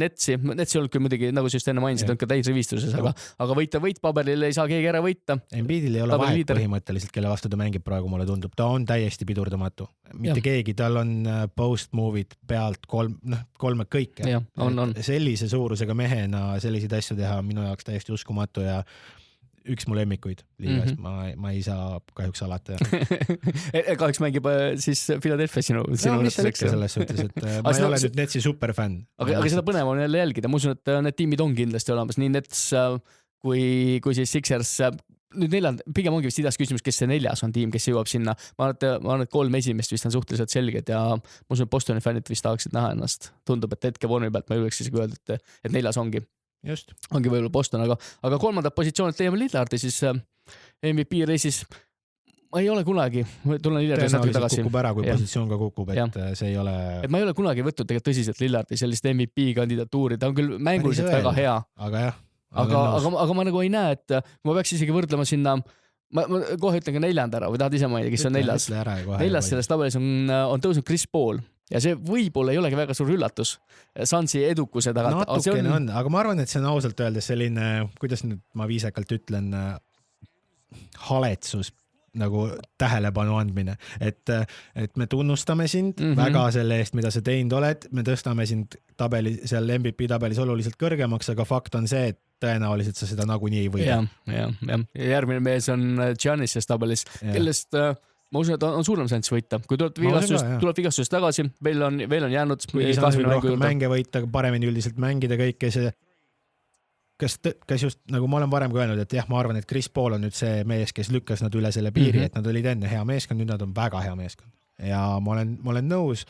Netsi olnud küll muidugi, nagu just enne mainisid, on ka täisrivistuses, aga võitpaberil ei saa keegi ära võita. Embiidil ei ole vahet põhimõtteliselt, kelle vastu ta mängib praegu, mulle tundub. Ta on täiesti pidurdamatu. Mitte keegi, tal on post-move'id pealt kolme kõike. Sellise suurusega mehena selliseid asju teha minu jaoks täiesti uskumatu ja üks mu lemmikuid liigas, ma ei saa kahjuks alata. Kahjuks mängib siis Philadelphia sinu mis seal ikka selles suhtes, et ma ei ole nüüd Netsi superfänn. Aga seda põnev on jälle jälgida. Ma usun, et need tiimid on kindlasti olemas, nii Nets kui siis Sixers. Nüüd pigem ongi vist idas küsimus, kes see 4. on tiim, kes jõuab sinna. Ma arvan, et 3 esimest vist on suhteliselt selged ja ma usun, et Bostoni fännid vist tahaksid näha ennast. Tundub, et hetke vormi pealt ma julgeks isegi öelda, et 4. ongi. Just. Ongi võib-olla Boston, aga 3. positsioonilt leiame Lillardi siis MVP reisis. Ma ei ole kunagi, tulen Lillardi natuke tagasi. Kukub ära, kui positsioon ka kukub, et see ei ole... Et ma ei ole kunagi võtnud tegelikult tõsiselt Lillardi sellist MVP kandidatuuri, ta on küll mänguliselt väga hea. Aga jah. Aga ma nagu ei näe, et ma peaks isegi võrdlema sinna, ma kohe ütlen ka 4. ära või tahad ise mainida, kes on 4. 4. selles tabelis on tõusnud Chris Paul. Ja see võib-olla ei olegi väga suur üllatus Sansi edukuse tagant. Natukene on, aga ma arvan, et see on ausalt öeldes selline, kuidas nüüd ma viisakalt ütlen, haletsus, nagu tähelepanu andmine, et me tunnustame sind väga selle eest, mida sa teinud oled, me tõstame sind seal MVP tabelis oluliselt kõrgemaks, aga fakt on see, et tõenäoliselt sa seda nagunii ei võida. Ja järgmine mees on Giannis selles tabelis, kellest... Ma usun, et on suurem sens võita. Kui tuleb vigastusest tagasi, veel on jäänud... Kui saab rohkem mänge võita, paremini üldiselt mängida kõike see... Kas just, nagu ma olen varem ka öelnud, et jah, ma arvan, et Chris Paul on nüüd see mees, kes lükkas nad üle selle piiri, et nad olid enne hea meeskond, nüüd nad on väga hea meeskond. Ja ma olen nõus,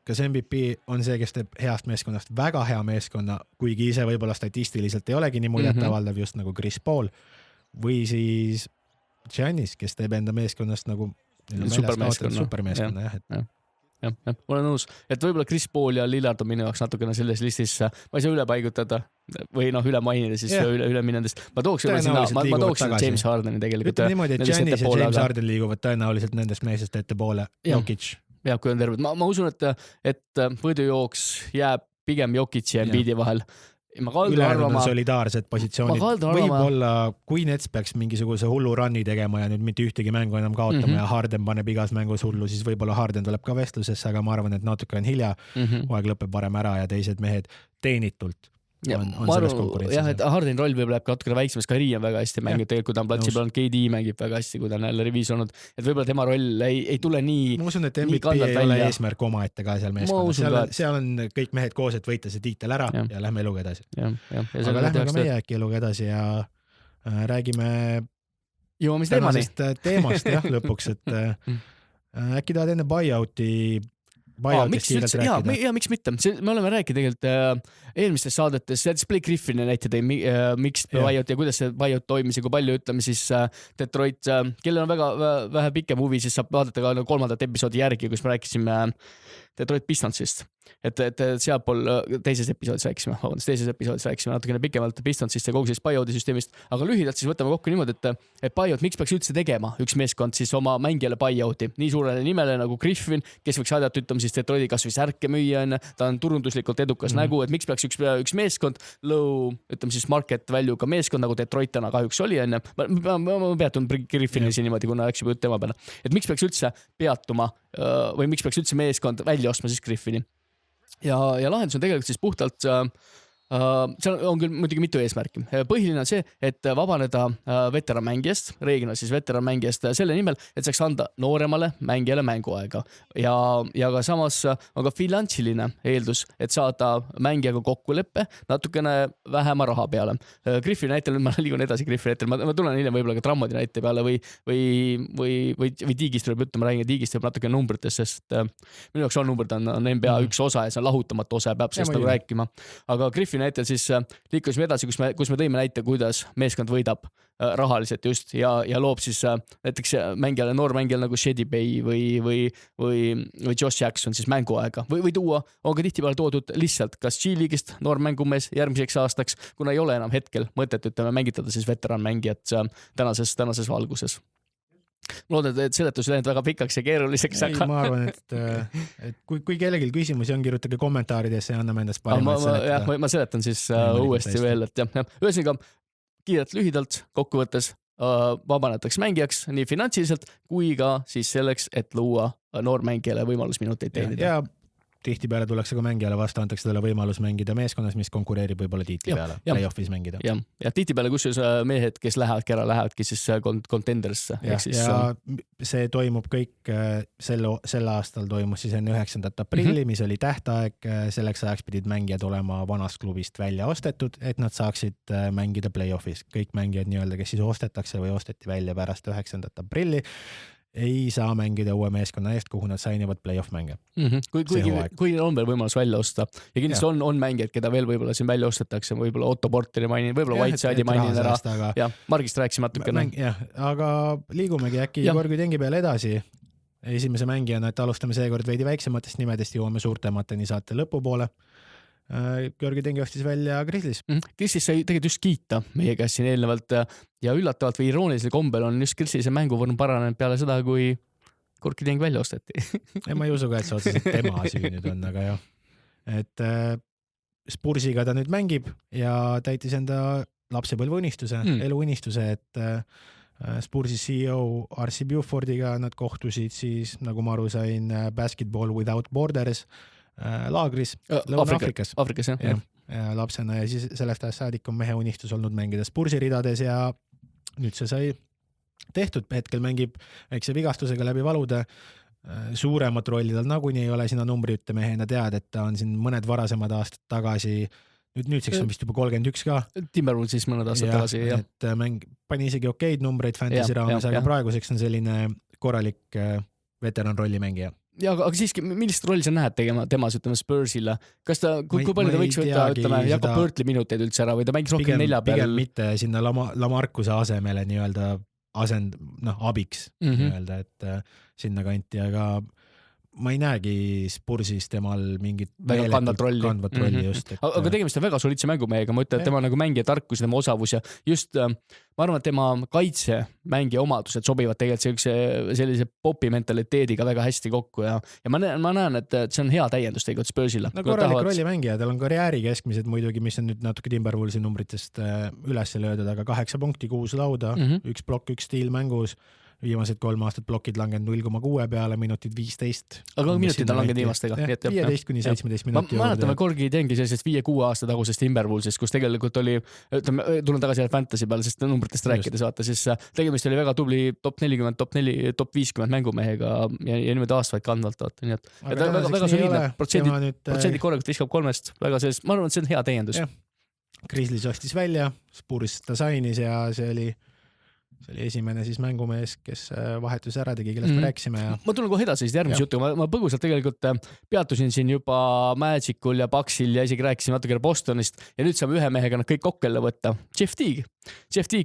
kas MVP on see, kes teeb heast meeskonnast väga hea meeskonna, kuigi ise võib-olla statistiliselt ei olegi nii muljet avaldav just nagu Chris Paul, või siis Giannis, kes teeb enda meeskonnast nagu supermeeskonna, jah. olen nõus, et võib-olla Chris Paul ja Lillard on minu jaoks natukene selles listis, ma ei saa üle paigutada või üle mainida siis üle minendest. Ma tooks James Hardeni tegelikult. Ütleme niimoodi, et Giannis ja James Harden liiguvad tõenäoliselt nendest meestest ettepoole. Jokic. Ja, kui on terved. Ma usun, et võidujooks jääb pigem Jokic ja Embiidi vahel. Ülejäänud on solidaarsed positsioonid. Võib-olla, kui Nets peaks mingisuguse hullu runni tegema ja nüüd mitte ühtegi mängu enam kaotama ja Harden paneb igas mängus hullu, siis võib-olla Harden tuleb ka vestlusesse, aga ma arvan, et natuke on hilja, aeg lõpeb varem ära ja teised mehed teenitult on selles konkurentsis. Jah, et Hardeni roll võib läheb ka natukene väiksemaks, Kyrie on väga hästi mänginud, tegelikult kui ta on platsi peal, KD mängib väga hästi, kui ta on jälle rivis olnud, et võib-olla tema roll ei tule nii. Ma usun, et MVP ei ole eesmärk oma ette ka seal meeskonnas. Seal on kõik mehed koos, et võita see tiitel ära ja lähme eluga edasi. Aga lähme ka meie äkki eluga edasi ja räägime tänasest teemast lõpuks, et äkki tahad enne buyout'ist kiirelt rääkida? Ja miks mitte? Me oleme rääkinud tegelikult eelmistes saadetes, Blake Griffini näite tõi, miks buyout ja kuidas see buyout toimis ja kui palju ütleme siis Detroit, kellel on väga vähe pikem huvi, siis saab vaadata ka 3. episoodi järgi, kus me rääkisime Detroit Pistonsist. Et sealpool teises episoodis rääkisime natukene pikemalt Pistonsist ja kogu sellist buyout'i süsteemist, aga lühidalt siis võtame kokku niimoodi, et buyout, miks peaks üldse tegema üks meeskond siis oma mängijale buyout'i, nii suurele nimele nagu Griffin, kes võiks aidata ütlema siis Detroiti kas või särke müüa, ta on turunduslikult edukas nägu, et miks peaks üks meeskond low, ütleme siis market value ka meeskond, nagu Detroit täna kahjuks oli, ma peatun Griffinil siin niimoodi, kuna läks juba jutt tema peale, et miks peaks üldse peatuma või miks peaks üldse meeskond välja ostma siis Griffini. Ja lahendus on tegelikult siis puhtalt, seal on küll muidugi mitu eesmärki. Põhiline on see, et vabaneda veteranmängijast, reeglina siis veteranmängijast selle nimel, et saaks anda nooremale mängijale mänguaega. Ja ka samas on ka finantsiline eeldus, et saada mängijaga kokkuleppe natukene vähema raha peale. Griffini näitel, ma liigun edasi Griffini näitel, ma tulen hiljem võib-olla ka Drammodi näite peale või Tiigist tuleb juttu, ma räägin Tiigist juba natuke numbrites, sest minu jaoks on numbrid on NBA üks osa ja see on lahutamatu osa ja peab sellest nagu rääkima. Aga Griffini näitel siis liikusime edasi, kus me tõime näite, kuidas meeskond võidab rahaliselt just ja loob siis näiteks mängijale, noormängijale nagu Shady Bay või Josh Jackson siis mänguaega või tuua, on ka tihtipeale toodud lihtsalt kas G-liigist noormängumees järgmiseks aastaks, kuna ei ole enam hetkel mõtet mängitada siis veteranmängijat tänases valguses. Ma loodan, et seletus läinud väga pikaks ja keeruliseks. Ei, ma arvan, et kui kellelgi küsimusi on, kirjutage kommentaaridesse ja anname endast parimad seletada. Ma seletan siis uuesti veel, et ühesõnaga kiirelt lühidalt kokkuvõttes vabanetakse mängijaks nii finantsiliselt kui ka siis selleks, et luua noormängijale võimalus minuteid teenida. Ja tihtipeale tullakse ka mängijale vastu, antakse talle võimalus mängida meeskonnas, mis konkureerib võib-olla tiitli peale, playoffis mängida. Ja tihtipeale kusjuures mehed, kes lähevadki siis contenderisse. Ja see toimub kõik, sel aastal toimus siis enne 9. aprilli, mis oli tähtaeg, selleks ajaks pidid mängijad olema vanast klubist välja ostetud, et nad saaksid mängida playoffis. Kõik mängijad nii-öelda, kes siis ostetakse või osteti välja pärast 9. aprilli, ei saa mängida uue meeskonna eest, kuhu nad sainivad playoff mänge. Kui on veel võimalus välja osta ja kindlasti on mängijad, keda veel võib-olla siin välja ostetakse, võib-olla Otto Porteri mainin, võib-olla Whiteside'i mainin ära ja Margist rääksime natukene. Aga liigumegi äkki Georgi Tengi peale edasi. Esimese mängijana, et alustame seekord veidi väiksematest nimedest, jõuame suurtemateni saate lõpupoole. Georgi Tengi ostis välja Grizzlies. Grizzlies sai tegelikult just kiita meie käest siin eelnevalt ja üllatavalt või iroonilisel kombel on just Grizzlies mänguvorm paranenud peale seda, kui Georgi Teng välja osteti. Ma ei usu ka, et see otseselt tema süü nüüd on, aga jah. Et Spursiga ta nüüd mängib ja täitis enda lapsepõlveunistuse, eluunistuse, et Spursi CEO R.C. Bufordiga nad kohtusid siis, nagu ma aru sain, Basketball Without Borders laagris Lõuna-Afrikas. Afrikas, jah. Lapsena ja siis sellest ajast saadik on mehe unistus olnud mängida Spursi ridades ja nüüd see sai tehtud. Hetkel mängib väikse vigastusega läbi valude. Suuremat rolli tal nagunii ei ole, sina numbri ütte mehena tead, et ta on siin mõned varasemad aastad tagasi, nüüdseks on vist juba 31 ka. Timberwolves siis mõned aastad tagasi. Et pani isegi okeid numbreid fantasy raames, aga praeguseks on selline korralik veteran rollimängija. Ja, aga siiski, millist rolli sa näed temas, ütleme Spursile? Kas ta, kui palju ta võiks võtta, ütleme, Jakob Pörtli minuteid üldse ära või ta mängis rohkem nelja peal? Pigem mitte sinna Lamarcuse asemele nii-öelda abiks nii-öelda, et sinna kanti, aga ma ei näegi Spursis temal mingit väga kandvat rolli just. Aga tegemist on väga soliidse mängumehega, ma ütlen, et tema nagu mängija tarkus, tema osavus ja just ma arvan, et tema kaitse mängija omadused sobivad tegelikult sellise popi mentaliteediga väga hästi kokku ja ma näen, et see on hea täiendus tegelikult Spursile. No korralik rollimängija, tal on karjääri keskmised muidugi, mis on nüüd natuke Timberwolvesi numbritest üles löödud, aga 8 punkti, 6 lauda, 1 plokk, 1 stiil mängus. Viimased 3 aastat plokid langenud 0,6 peale, minutid 15. Aga minutid on langenud viimastega. 15-17 minuti. Ma mäletame Korgi teengi sellisest 5-6 aasta tagusest Timberwolvesist, kus tegelikult oli, tulen tagasi fantasy peale, sest numbritest rääkides vaata, siis tegemist oli väga tubli top 40, top 50 mängumehega ja niimoodi aastaid kandvalt vaata. Nii et väga soliidne protsendid korralikult viskab 3-st. Väga sellest, ma arvan, et see on hea täiendus. Grizzlies ostis välja, Spurs ta sainis ja see oli esimene siis mängumees, kes vahetus ära tegi, kellest me rääkisime. Ja... Ma tulen kohe edasi järgmise jutuga. Ma põgusalt tegelikult peatusin siin juba Magicul ja Bucksil ja isegi rääkisin natuke Bostonist ja nüüd saame ühe mehega nad kõik kokkelle võtta. Jeff Teague,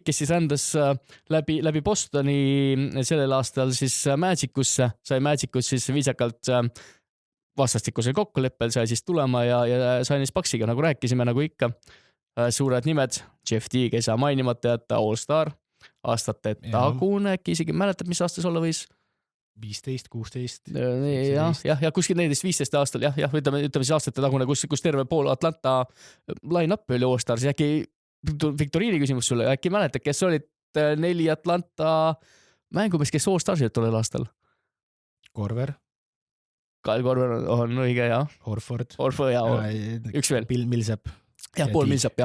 kes siis rändas läbi Bostoni sellel aastal siis Magicusse, sai Magicus siis viisakalt vastastikusel kokkuleppel, sai siis tulema ja sainis Bucksiga, nagu rääkisime, nagu ikka. Suured nimed, Jeff Teague ei saa mainimata jätta, All-Star. Aastate tagune, äkki isegi mäletad, mis aastas olla võis? 15, 16. Ja kuskil 14-15 aastal, ütleme siis aastate tagune, kus terve pool Atlanta line-up oli All-Star, siis äkki Viktoriini küsimus sulle, äkki mäletad, kes olid 4 Atlanta mängumees, kes All-Starsid tollel aastal? Korver. Kyle Korver on õige, jah. Horford. Üks veel. Bill Millsap. Paul Millsap,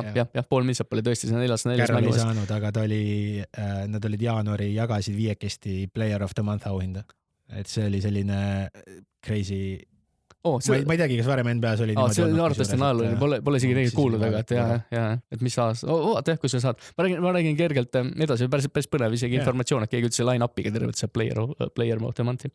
Paul Millsap oli tõesti see 4. Carroll ei saanud, aga nad olid jaanuari, jagasid 5 Player of the Month auhinda. Et see oli selline crazy... ma ei teagi, kas varem NBA-s oli see oli arvatavasti naal, pole isegi tegelikult kuulnud, aga et mis aas... Vaata kus sa saad. Ma räägin kergelt edasi, päris põnev isegi informatsioon, et keegi üldse line-upiga tervelt see Player of the Monthi.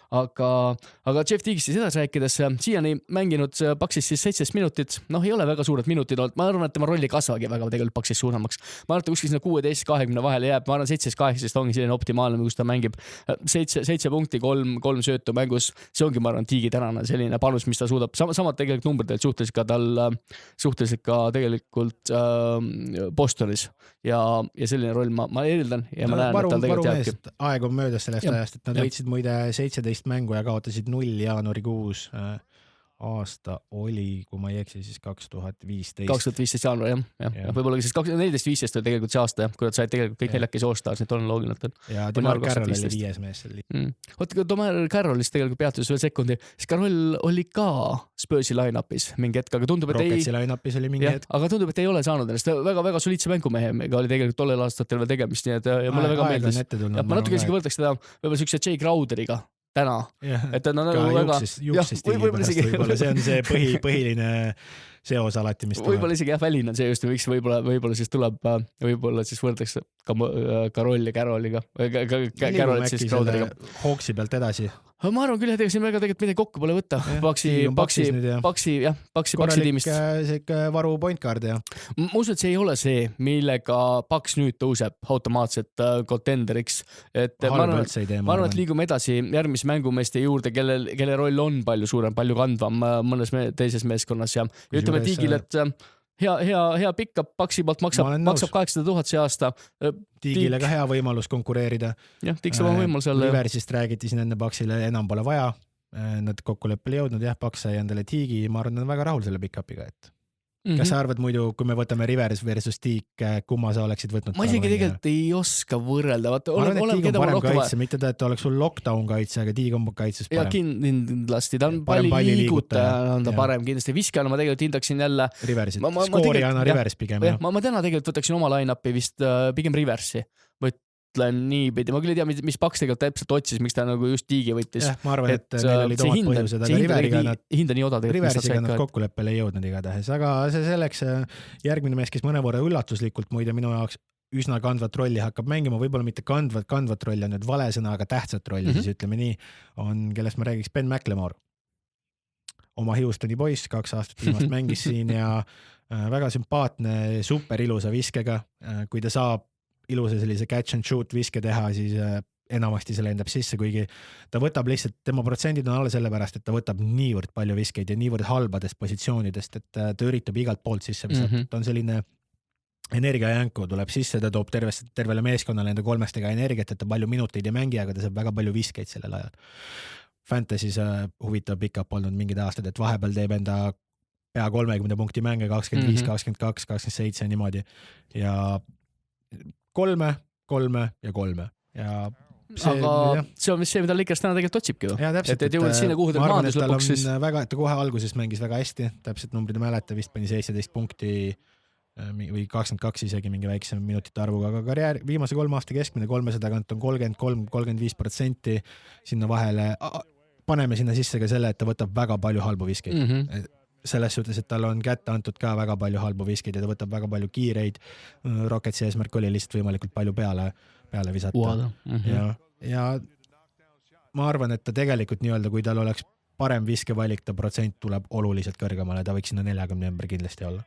Aga Jeff Teague'ist siis edasi rääkides, siiani mänginud Bucksis siis 17 minutit, ei ole väga suured minutid olnud, ma arvan, et tema rolli kasvagi väga tegelikult Bucksis suuremaks. Ma arvan, et kuskil sinna 16-20 vahele jääb, ma arvan 17-18 ongi selline optimaalne, kus ta mängib 7 punkti, 3 söötu mängus, see ongi, ma arvan, Teague'i tänane selline panus, mis ta suudab, samad tegelikult numbrid suhteliselt ka tegelikult Bostonis ja selline roll ma eeldan ja ma näen, et tal tegelikult jääbki. Aeg on möödas sellest ajast, et nad võitsid muide 17 mängu ja kaotasid 0 jaanuarikuus. Aasta oli, kui ma ei eksi, siis 2015. 2015 jaanuar, jah. Võib-olla siis 14-15 oli tegelikult see aasta, kui nad said tegelikult kõik neljaki All-Stars, nii on loogiline. Ja Demar Carroll oli 5 mees. Kui Demar Carrollist tegelikult peatus veel sekundi, siis Carroll oli ka Spursi line-upis mingi hetk, aga tundub, et Rocketsi line-upis oli mingi hetk. Aga tundub, et ei ole saanud ennast. Väga soliidse mängumehega oli tegelikult tollel aastatel veel tegemist, nii et mulle väga meeldis. Ma natuke isegi võrdaks teda võib-olla sükse Jay Crowderiga täna. Et ta on väga... Juksist võib-olla see on see põhiline seos alati, mis tuleb. Võib-olla isegi väline on see just, võib-olla siis tuleb, võib-olla siis võrdaks ka Carroll ja Carrolliga. Carrollit siis Crowderiga. Hawksi pealt edasi. Ma arvan küll, et siin väga tegelikult midagi kokku pole võtta. Paksi tiimist. Korralik varu point guard, ja. Ma usun, et see ei ole see, millega Paks nüüd tõuseb automaatselt contenderiks. Ma arvan, et liigume edasi järgmise mängumeeste juurde, kelle roll on palju suurem, palju kandvam mõnes teises meeskonnas ja ütleme Tiigil, et hea pick-up Paksi poolt maksab 800 000 see aasta. Tiigile ka hea võimalus konkureerida. Jah, Tiig saab võimalus jälle. Riversist räägiti siin enne Paksile, enam pole vaja. Nad kokkuleppele jõudnud, Paks sai endale Tiigi, ma arvan, nad on väga rahul selle pick-upiga, et kas sa arvad muidu, kui me võtame Rivers versus Tiig, kumma sa oleksid võtnud? Ma isegi tegelikult ei oska võrrelda. Ma arvan, et Tiig on parem kaitse, mitte ta, et oleks sul lockdown kaitse, aga Tiig on kaitses parem. Ja kindlasti, ta on palli liigutaja, on ta parem kindlasti. Viskajana ma tegelikult hindaksin jälle Riversit, skoorijana Rivers pigem. Ma täna tegelikult võtaksin oma line-upi vist pigem Riversi. Mõtlen niipidi, ma küll ei tea, mis Paks tegelikult täpselt otsis, miks ta nagu just Tiigi võttis. Ma arvan, et neil olid omad põhjused, aga Riveriga nad kokkuleppele ei jõudnud igatahes, aga see selleks järgmine mees, kes mõnevõrra üllatuslikult muide minu jaoks üsna kandvat rolli hakkab mängima, võib-olla mitte kandvat rolli on nüüd vale sõna, aga tähtsat rolli, siis ütleme nii, on, kellest ma räägiks, Ben McLemore. Oma Houstoni poiss, 2 aastat viimast mängis siin ja väga sümpaatne, super ilusa viskega, kui ta saab ilusa sellise catch and shoot viske teha, siis enamasti see lendab sisse, kuigi ta võtab lihtsalt, tema protsendid on alla sellepärast, et ta võtab niivõrd palju viskeid ja niivõrd halbadest positsioonidest, et ta üritab igalt poolt sisse visata. Ta on selline energiajänku, tuleb sisse, ta toob tervele meeskonnale enda kolmestega energiat, et ta palju minuteid ei mängi, aga ta saab väga palju viskeid sellel ajal. Fantasy's huvitav pick-up olnud mingid aastad, et vahepeal teeb enda pea 30 punkti mänge, 25, 22, 27 niimoodi ja 3 ja 3 ja see on vist see, mida Lakers täna tegelikult otsibki ju. Et jõuda sinna, kuhu ta maandus lõpuks siis. Väga, et ta kohe alguses mängis väga hästi, täpselt numbrid ei mäleta, vist pani 17 punkti või 22 isegi mingi väiksem minutite arvuga, aga karjäär viimase 3 aasta keskmine 300 kant on 33-35%, sinna vahele paneme sinna sisse ka selle, et ta võtab väga palju halbu viskeid. Selles suhtes, et tal on kätte antud ka väga palju halbu viskeid ja ta võtab väga palju kiireid. Rocketsi eesmärk oli lihtsalt võimalikult palju peale visata. Ja ma arvan, et ta tegelikult nii-öelda, kui tal oleks parem viskevalik, ta protsent tuleb oluliselt kõrgemale, ta võiks sinna 40 ümber kindlasti olla.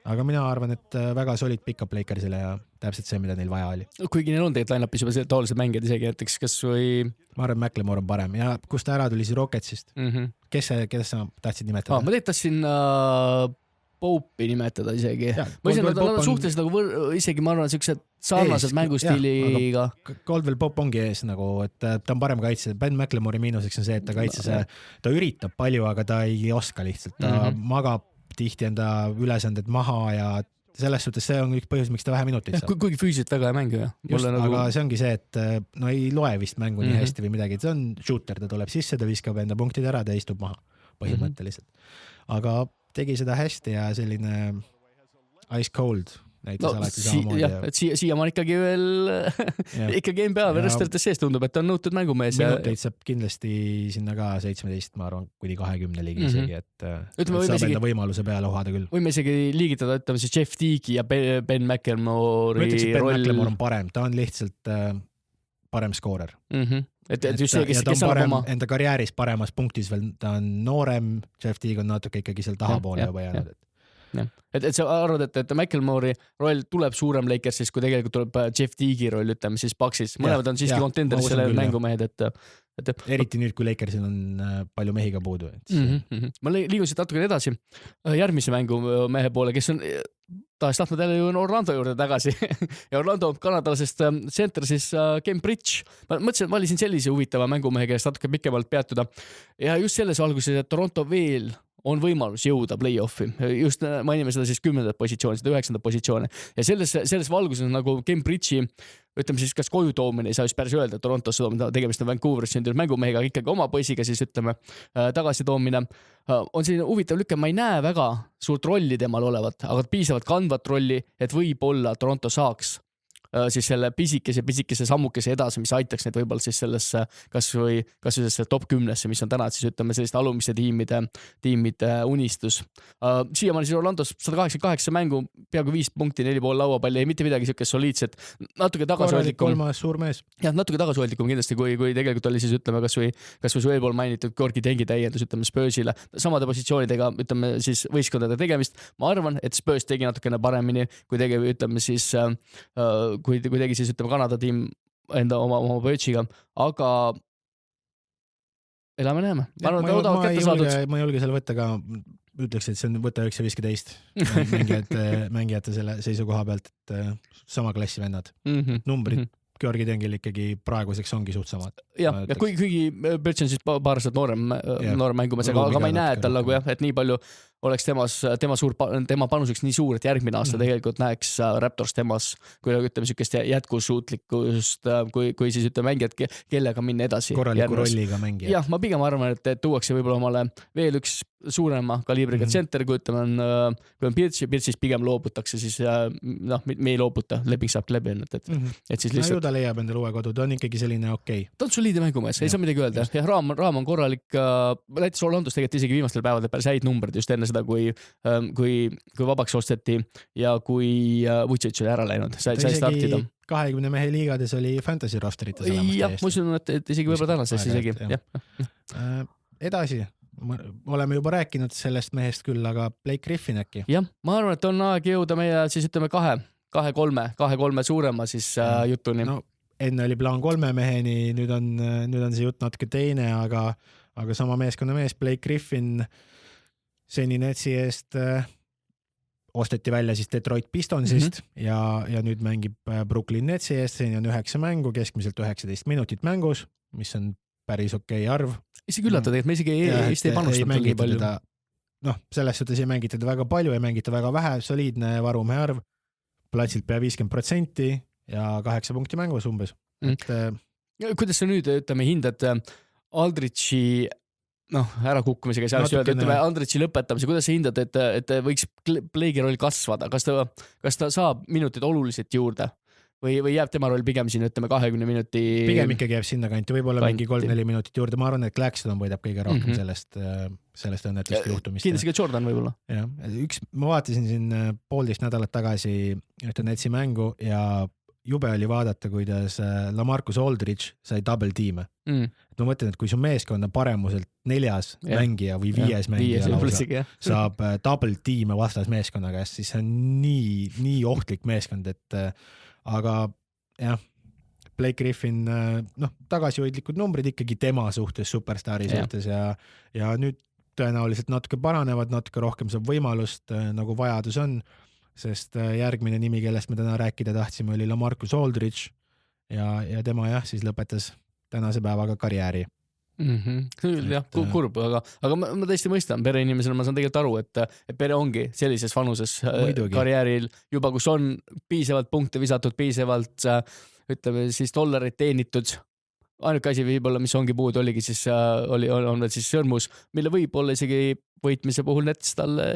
Aga mina arvan, et väga solid pick-up Lakersile ja täpselt see, mida neil vaja oli. Kuigi neil on tegelikult line-upis juba taolised mängijad isegi, näiteks kas või... Ma arvan, McLemore on parem ja kus ta ära tuli siis Rocketsist? Kes sa tahtsid nimetada? Ma tahtsin Pope'i nimetada isegi. Ma ise, nad on suhteliselt nagu isegi ma arvan, sellised sarnased mängustiiliga. Caldwell Pope ongi ees nagu, et ta on parem kaitse. Ben McLemore'i miinuseks on see, et ta kaitses, ta üritab palju, aga ta ei oska lihtsalt. Ta magab tihti enda ülesanded maha ja selles suhtes see on üks põhjus, miks ta vähe minuteid saab. Kuigi füüsiliselt väga ei mängu ju. Just, aga see ongi see, et no ei loe vist mängu nii hästi või midagi. See on shooter, ta tuleb sisse, ta viskab enda punktid ära, ta istub maha põhimõtteliselt. Aga tegi seda hästi ja selline ice cold näitas alati samamoodi. Jah, et siia ma ikkagi veel ikkagi NBA verestarites sees tundub, et on nõutud mängumees. Minuteid saab kindlasti sinna ka 17, ma arvan, kuni 20 ligi isegi, et saab enda võimaluse peale ohada küll. Võime isegi liigitada, ütleme siis Jeff Teague'i ja Ben McLemore'i roll. Ma ütleks, et Ben McLemore on parem, ta on lihtsalt parem skoorer. Et just see, kes on parem enda karjääris paremas punktis veel, ta on noorem, Jeff Teague on natuke ikkagi seal tahapoole juba jäänud. Et sa arvad, et McLemore'i roll tuleb suurem Lakersis, kui tegelikult tuleb Jeff Teague'i roll, ütleme siis Bucksis. Mõlemad on siiski contenderis selle mängumehed, et eriti nüüd, kui Lakersil on palju mehi ka puudu. Ma liigun siit natuke edasi järgmise mängumehe poole, kes on tahaks tahtnud jälle ju Orlando juurde tagasi ja Orlando kanadalasest center siis Ken Bridge. Ma mõtlesin, et valisin sellise huvitava mängumehe, kes natuke pikemalt peatuda ja just selles valguses, et Toronto veel on võimalus jõuda play-offi. Just mainime seda siis 10. positsiooni, seda 9. positsiooni. Ja selles valguses nagu Ken Bridge'i, ütleme siis, kas koju toomine, ei saa just päris öelda, et Torontosse toomine, tegemist on Vancouveris sündinud mängumehega, ikkagi oma poisiga siis ütleme tagasi toomine. On selline huvitav lükke, ma ei näe väga suurt rolli temal olevat, aga piisavalt kandvat rolli, et võib-olla Toronto saaks siis selle pisikese sammukese edasi, mis aitaks neid võib-olla siis sellesse kas või sellesse top 10-sse, mis on täna siis ütleme selliste alumiste tiimide unistus. Siiamaani siis Orlandos 188 mängu, peaaegu 5 punkti, 4,5 lauapalli, ei mitte midagi siukest soliidset, natuke tagasihoidlikum. Kolmas suur mees. Ja natuke tagasihoidlikum kindlasti, kui tegelikult oli siis ütleme kas või su eelpool mainitud Gorgi Tengi täiendus, ütleme Spursile, samade positsioonidega, ütleme siis võistkondade tegemist. Ma arvan, et Spurs tegi natukene paremini, kui ütleme siis kui tegi siis ütleme Kanada tiim enda oma pöötsiga, aga elame-näeme. Ma arvan, et odavalt kätte saadud. Ma ei julge selle võtta ka, ütleks, et see on võtta 9-15 mängijate selle seisukoha pealt, et sama klassi vennad. Numbrid Georgi Tengil ikkagi praeguseks ongi suht samad. Ja kuigi Birch on siis paar aastat noorem mängumees, aga ma ei näe, et tal nagu jah, et nii palju oleks tema panuseks nii suur, et järgmine aasta tegelikult näeks Raptors temas, kui ütleme sükest jätkusuutlikkust, kui siis ütleme mängijad, kellega minna edasi. Korraliku rolliga mängijad. Jah, ma pigem arvan, et tuuakse võib-olla omale veel üks suurema kaliibriga center, kui ütleme kui on Birchis pigem loobutakse, siis me ei loobuta, leping saab läbi, et siis lihtsalt. Ta leiab endale uue kodu, ta on ikkagi selline okei. Ta on soliide mängumees, ei saa midagi öelda. Ja raam on korralik, näiteks Orlandos tegelikult isegi viimastel päevadel päris häid numbrid just enne seda, kui vabaks osteti ja kui Vucic oli ära läinud. Sai startida. 20 mehe liigades oli fantasy rosterites olemas. Jah, ma usun, et isegi võib-olla tänases isegi. Edasi. Oleme juba rääkinud sellest mehest küll, aga Blake Griffin äkki. Jah, ma arvan, et on aeg jõuda meie siis ütleme 2-3 suurema siis jutuni. No, enne oli plaan 3 meheni, nüüd on see jutt natuke teine, aga sama meeskonna mees, Blake Griffin, seni Netsi eest osteti välja siis Detroit Pistonsist ja nüüd mängib Brooklyn Netsi eest, seni on 9 mängu, keskmiselt 19 minutit mängus, mis on päris okei arv. Isegi üllata tegelikult, me isegi ei panustanud nii palju. Selles suhtes ei mängita väga palju, ei mängita väga vähe, soliidne varumehe arv, platsilt pea 50% ja 8 punkti mängus umbes. Kuidas sa nüüd, hindad Aldridge'i ärakukkumisega seal öelda, Aldridge'i lõpetamise, kuidas sa hindad, et võiks Blake'i roll kasvada, kas ta saab minutit oluliselt juurde või jääb tema roll pigem siin 20 minuti? Pigem ikkagi jääb sinna kanti, võib-olla mingi 3-4 minutit juurde, ma arvan, et Claxton võidab kõige rohkem sellest õnnetust juhtumist. Kindlasti ka Jordan võib-olla. Ma vaatasin siin 1,5 nädalat tagasi ühte Netsi mängu ja jube oli vaadata, kuidas LaMarcus Aldridge sai double tiime. Ma mõtlen, et kui su meeskonna paremuselt 4. mängija või 5. mängija lausa saab double tiime vastas meeskonna käest, siis see on nii ohtlik meeskond, et aga jah, Blake Griffin, tagasihoidlikud numbrid ikkagi tema suhtes, superstaari suhtes ja nüüd tõenäoliselt natuke paranevad, natuke rohkem saab võimalust, nagu vajadus on, sest järgmine nimi, kellest me täna rääkida tahtsime, oli LaMarcus Aldridge ja tema siis lõpetas tänase päevaga karjääri. Jah, kurb, aga ma tõesti mõistan, pere inimesena ma saan tegelikult aru, et pere ongi sellises vanuses karjääril juba, kus on piisavalt punkte visatud, piisavalt siis dollareid teenitud. Ainuke asi võib-olla, mis ongi puud, oligi siis, on veel siis sõrmus, mille võib-olla isegi võitmise puhul Nets talle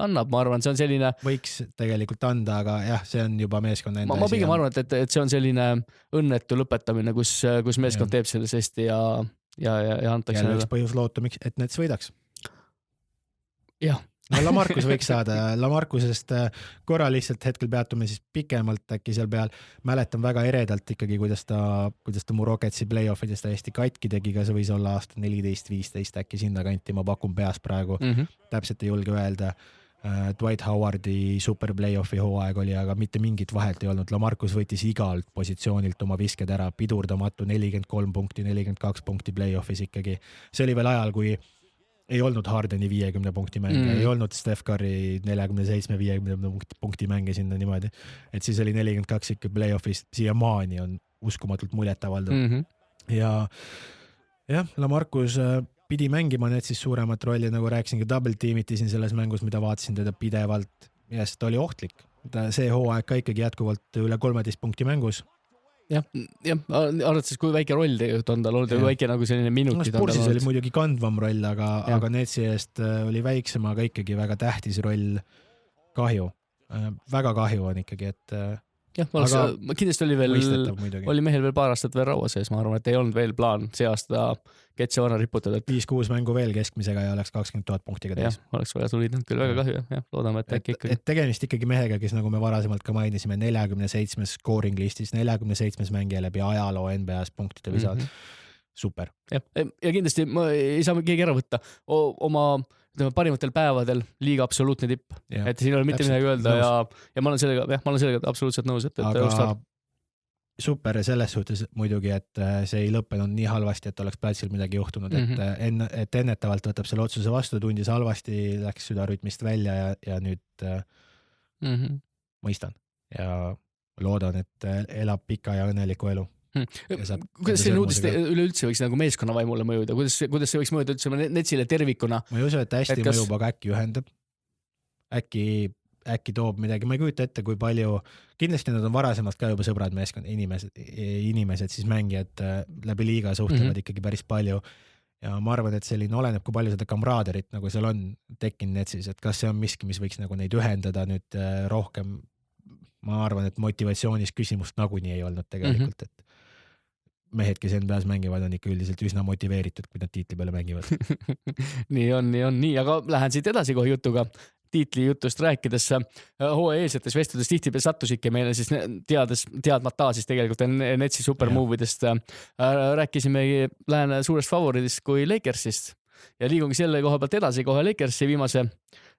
annab, ma arvan, see on selline... Võiks tegelikult anda, aga jah, see on juba meeskonna enda ma pigem arvan, et see on selline õnnetu lõpetamine, kus meeskond teeb selles hästi ja antakse... Jälle üks põhjus loota, et Nets võidaks. Jah. LaMarcus võiks saada. LaMarcusest korra lihtsalt hetkel peatume siis pikemalt äkki seal peal. Mäletan väga eredalt ikkagi, kuidas ta mu Rocketsi playoffidest hästi katki tegi, ka see võis olla aasta 14-15 äkki sinna kanti, ma pakun peas praegu. Täpselt ei julge öelda. Dwight Howardi super playoffi hooaeg oli, aga mitte mingit vahet ei olnud. LaMarcus võttis igalt positsioonilt oma visked ära, pidurdamatu 43 punkti, 42 punkti playoffis ikkagi. See oli veel ajal, kui ei olnud Hardeni 50 punkti mänge, ei olnud Steph Curry 47-50 punkti mänge sinna niimoodi. Et siis oli 42 ikka playoffis, siiamaani on uskumatult muljetavaldav. Ja LaMarcus pidi mängima need siis suuremat rolli, nagu rääksingi, double teamiti siin selles mängus, mida vaatasin teda pidevalt. Ja ta oli ohtlik. See hooaeg ka ikkagi jätkuvalt üle 13 punkti mängus. Jah, arvates, kui väike roll tegelikult on tal olnud, väike nagu selline minutid on tal olnud. Spursis oli muidugi kandvam roll, aga Netsi eest oli väiksem, aga ikkagi väga tähtis roll. Kahju. Väga kahju on ikkagi, et... Jah, kindlasti oli mehel veel paar aastat veel raua sees, ma arvan, et ei olnud veel plaan see aasta ketse vana riputada. 5-6 mängu veel keskmisega ja oleks 20 000 punktiga täis. Jah, oleks väga soliidnud, küll väga kahju, jah, loodame, et äkki ikkagi. Et tegemist ikkagi mehega, kes nagu me varasemalt ka mainisime, 47 scoring listis, 47 mängija läbi ajaloo NBA-s punktide visad. Super. Ja kindlasti ma ei saa keegi ära võtta oma parimatel päevadel liiga absoluutne tipp. Et siin ei ole mitte midagi öelda ja ma olen sellega absoluutselt nõus. Aga super selles suhtes muidugi, et see ei lõppenud nii halvasti, et oleks platsil midagi juhtunud, et ennetavalt võtab selle otsuse vastu, tundis halvasti, läks südarütmist välja ja nüüd mõistan ja loodan, et elab pika ja õnneliku elu. Kuidas selline uudis üleüldse võiks nagu meeskonna vaimule mõjuda? Kuidas see võiks mõjuda üldse Netsile tervikuna? Ma ei usu, et hästi mõjub, aga äkki ühendab. Äkki toob midagi. Ma ei kujuta ette, kui palju... Kindlasti nad on varasemalt ka juba sõbrad meeskond, inimesed siis mängijad läbi liiga suhtlevad ikkagi päris palju. Ja ma arvan, et selline oleneb, kui palju seda kamraaderit nagu seal on tekkinud Netsis, et kas see on miski, mis võiks nagu neid ühendada nüüd rohkem. Ma arvan, et motivatsioonis küsimust nagunii ei olnud tegelikult, et mehed, kes NBA-s mängivad, on ikka üldiselt üsna motiveeritud, kui nad tiitli peale mängivad. nii, aga lähen siit edasi kohe jutuga. Tiitli jutust rääkides hooajaeelsetes vestludes tihtipeale sattus ikka meile siis teadmata siis tegelikult Netsi supermovidest. Rääkisime lähen suurest favoriidist kui Lakersist ja liigungi selle koha pealt edasi kohe Lakersi viimase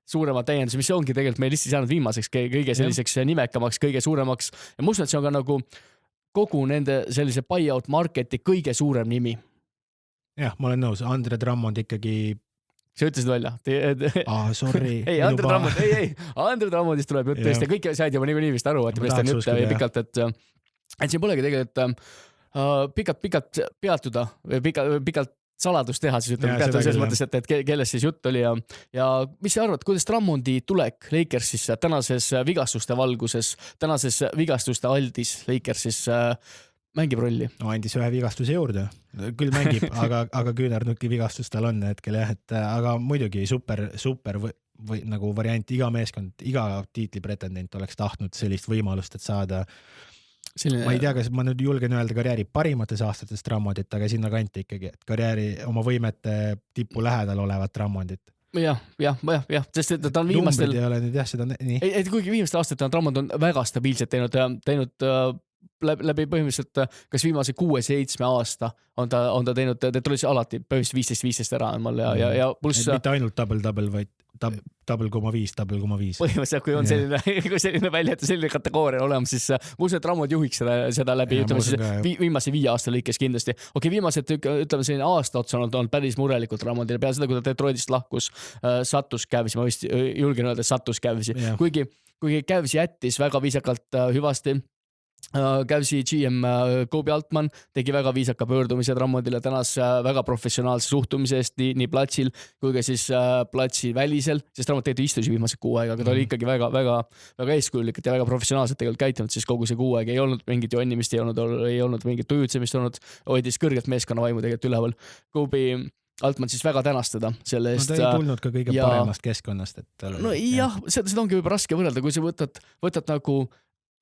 suurema täiendus, mis ongi tegelikult meil listis jäänud viimaseks kõige selliseks nimekamaks, kõige suuremaks ja ma usun, et see on ka nagu kogu nende sellise buyout marketi kõige suurem nimi. Jah, ma olen nõus, Andre Drummond ikkagi. Sa ütlesid välja. Sorry. ei, Andre Drummond, Andre Drummondist tuleb jutt tõesti. Kõik said juba nii vist aru, et millest on jutt pikalt, et siin polegi tegelikult pikalt peatuda või pikalt saladust teha, siis ütleme peatuda selles mõttes, et kellest siis jutt oli ja mis sa arvad, kuidas Drummondi tulek Lakersisse tänases vigastuste valguses, tänases vigastuste aldis Lakersis mängib rolli? No andis ühe vigastuse juurde, küll mängib, aga küünarnuki vigastus tal on hetkel jah, et aga muidugi super või nagu variant, iga meeskond, iga tiitlipretendent oleks tahtnud sellist võimalust, et saada ma ei tea, kas ma nüüd julgen öelda karjääri parimates aastates Drummondit, aga sinna kanti ikkagi, et karjääri oma võimete tipu lähedal olevat Drummondit. Jah, sest ta on viimastel... Numbrid ei ole nüüd jah, seda nii. Kuigi viimastel aastatel Drummond on väga stabiilselt teinud läbi põhimõtteliselt kas viimase 6-7 aasta on ta teinud, ta tuli alati põhimõtteliselt 15-15 ära ja pluss... Mitte ainult double, vaid double 5. Põhimõtteliselt, kui on selline välja, et selline kategooria olemas, siis ma usun, et Drummond juhiks seda läbi, ütleme siis viimase 5 aasta lõikes kindlasti. Viimased, ütleme selline aasta otsa on päris murelikult Drummondile peale seda, kui ta Detroitist lahkus, sattus Cavsi, ma vist julgen öelda, sattus Cavsi, kuigi Cavs jättis väga viisakalt hüvasti. Cavsi GM Kobe Altman tegi väga viisaka pöördumise Drummondile tänas väga professionaalse suhtumise eest nii platsil kui ka siis platsi välisel, sest Drummond tegelikult istus viimase 6 aega, aga ta oli ikkagi väga eeskujulikult ja väga professionaalselt tegelikult käitunud, siis kogu see 6 aega ei olnud mingit jonnimist, ei olnud mingit tujutsemist olnud, hoidis kõrgelt meeskonna vaimu tegelikult üleval. Kobe Altman siis väga tänastada selle eest. No ta ei tulnud ka kõige paremast keskkonnast. Jah, seda ongi võib raske võrrelda, kui sa võtad nagu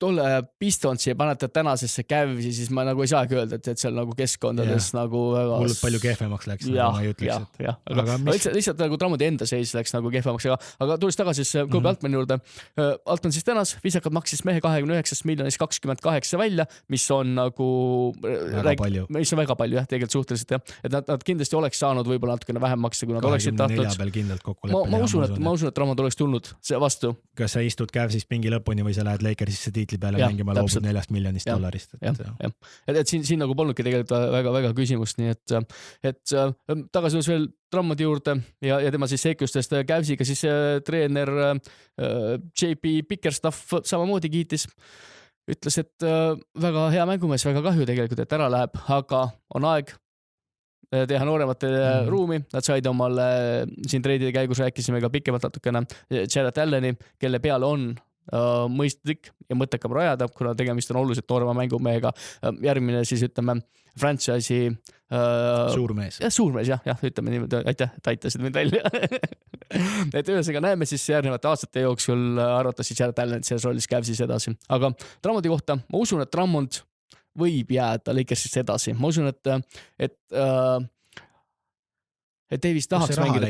tolle Pistonsi ja panete tänasesse Cavsi, siis ma nagu ei saagi öelda, et seal nagu keskkondades nagu väga... Hullult palju kehvemaks läks, nagu ma ei ütleks. Aga lihtsalt nagu Drummondi enda seis läks nagu kehvemaks, aga tulis tagasi siis Kobe Altmani juurde. Altman siis tänas, viisakalt maksis mehe 29 miljonist 28 välja, mis on nagu... Mis on väga palju, jah, tegelikult suhteliselt, jah. Et nad kindlasti oleks saanud võib-olla natukene vähem makse, kui nad oleksid tahtnud. 24 peal kindlalt kokkuleppel. Ma usun, et Drummond oleks tulnud see vastu. Kas sa istud Cavsist pingi lõpuni või sa lähed Lakersisse peale mängima loobud $4 miljonist. Et siin nagu polnudki tegelikult väga küsimust, nii et tagasi veel Drummondi juurde ja tema siis seikustest Cavsiga siis treener JP Bickerstaff samamoodi kiitis, ütles, et väga hea mängumees, väga kahju tegelikult, et ära läheb, aga on aeg teha nooremate ruumi, nad said omale siin treidide käigus rääkisime ka pikemalt natukene Jarrett Alleni, kelle peale on mõistlik ja mõttekam rajada, kuna tegemist on oluliselt noorema mängumehega. Järgmine siis ütleme franchise'i suurmees. Suurmees, jah, ütleme niimoodi, aitäh, et aitasid mind välja. Et ühesõnaga näeme siis järgnevate aastate jooksul arvates siis Jarrett Allen selles rollis Cavsis edasi. Aga Drummondi kohta, ma usun, et Drummond võib jääda Lakersist edasi. Ma usun, et Davis tahaks mängida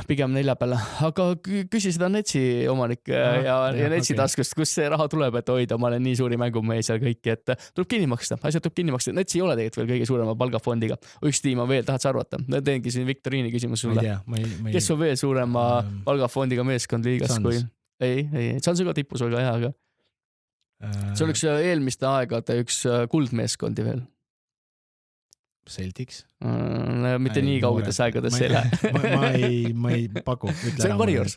pigem 4 peale, aga küsi seda Netsi omanik ja Netsi taskust, kus see raha tuleb, et hoida omale nii suuri mängumees ja kõiki, et tuleb kinni maksta, asjad tuleb kinni maksta. Netsi ei ole tegelikult veel kõige suurema palgafondiga. Üks tiim on veel, tahad sa arvata? Teengi siin Viktoriini küsimus sulle. Kes on veel suurema palgafondiga meeskond liigas kui... Ei, Suns on ka tipus väga hea, aga see on üks eelmiste aegade üks kuldmeeskondi veel. Celtics. Mitte nii kaugetes aegades ei lähe. Ma ei paku. See on Warriors.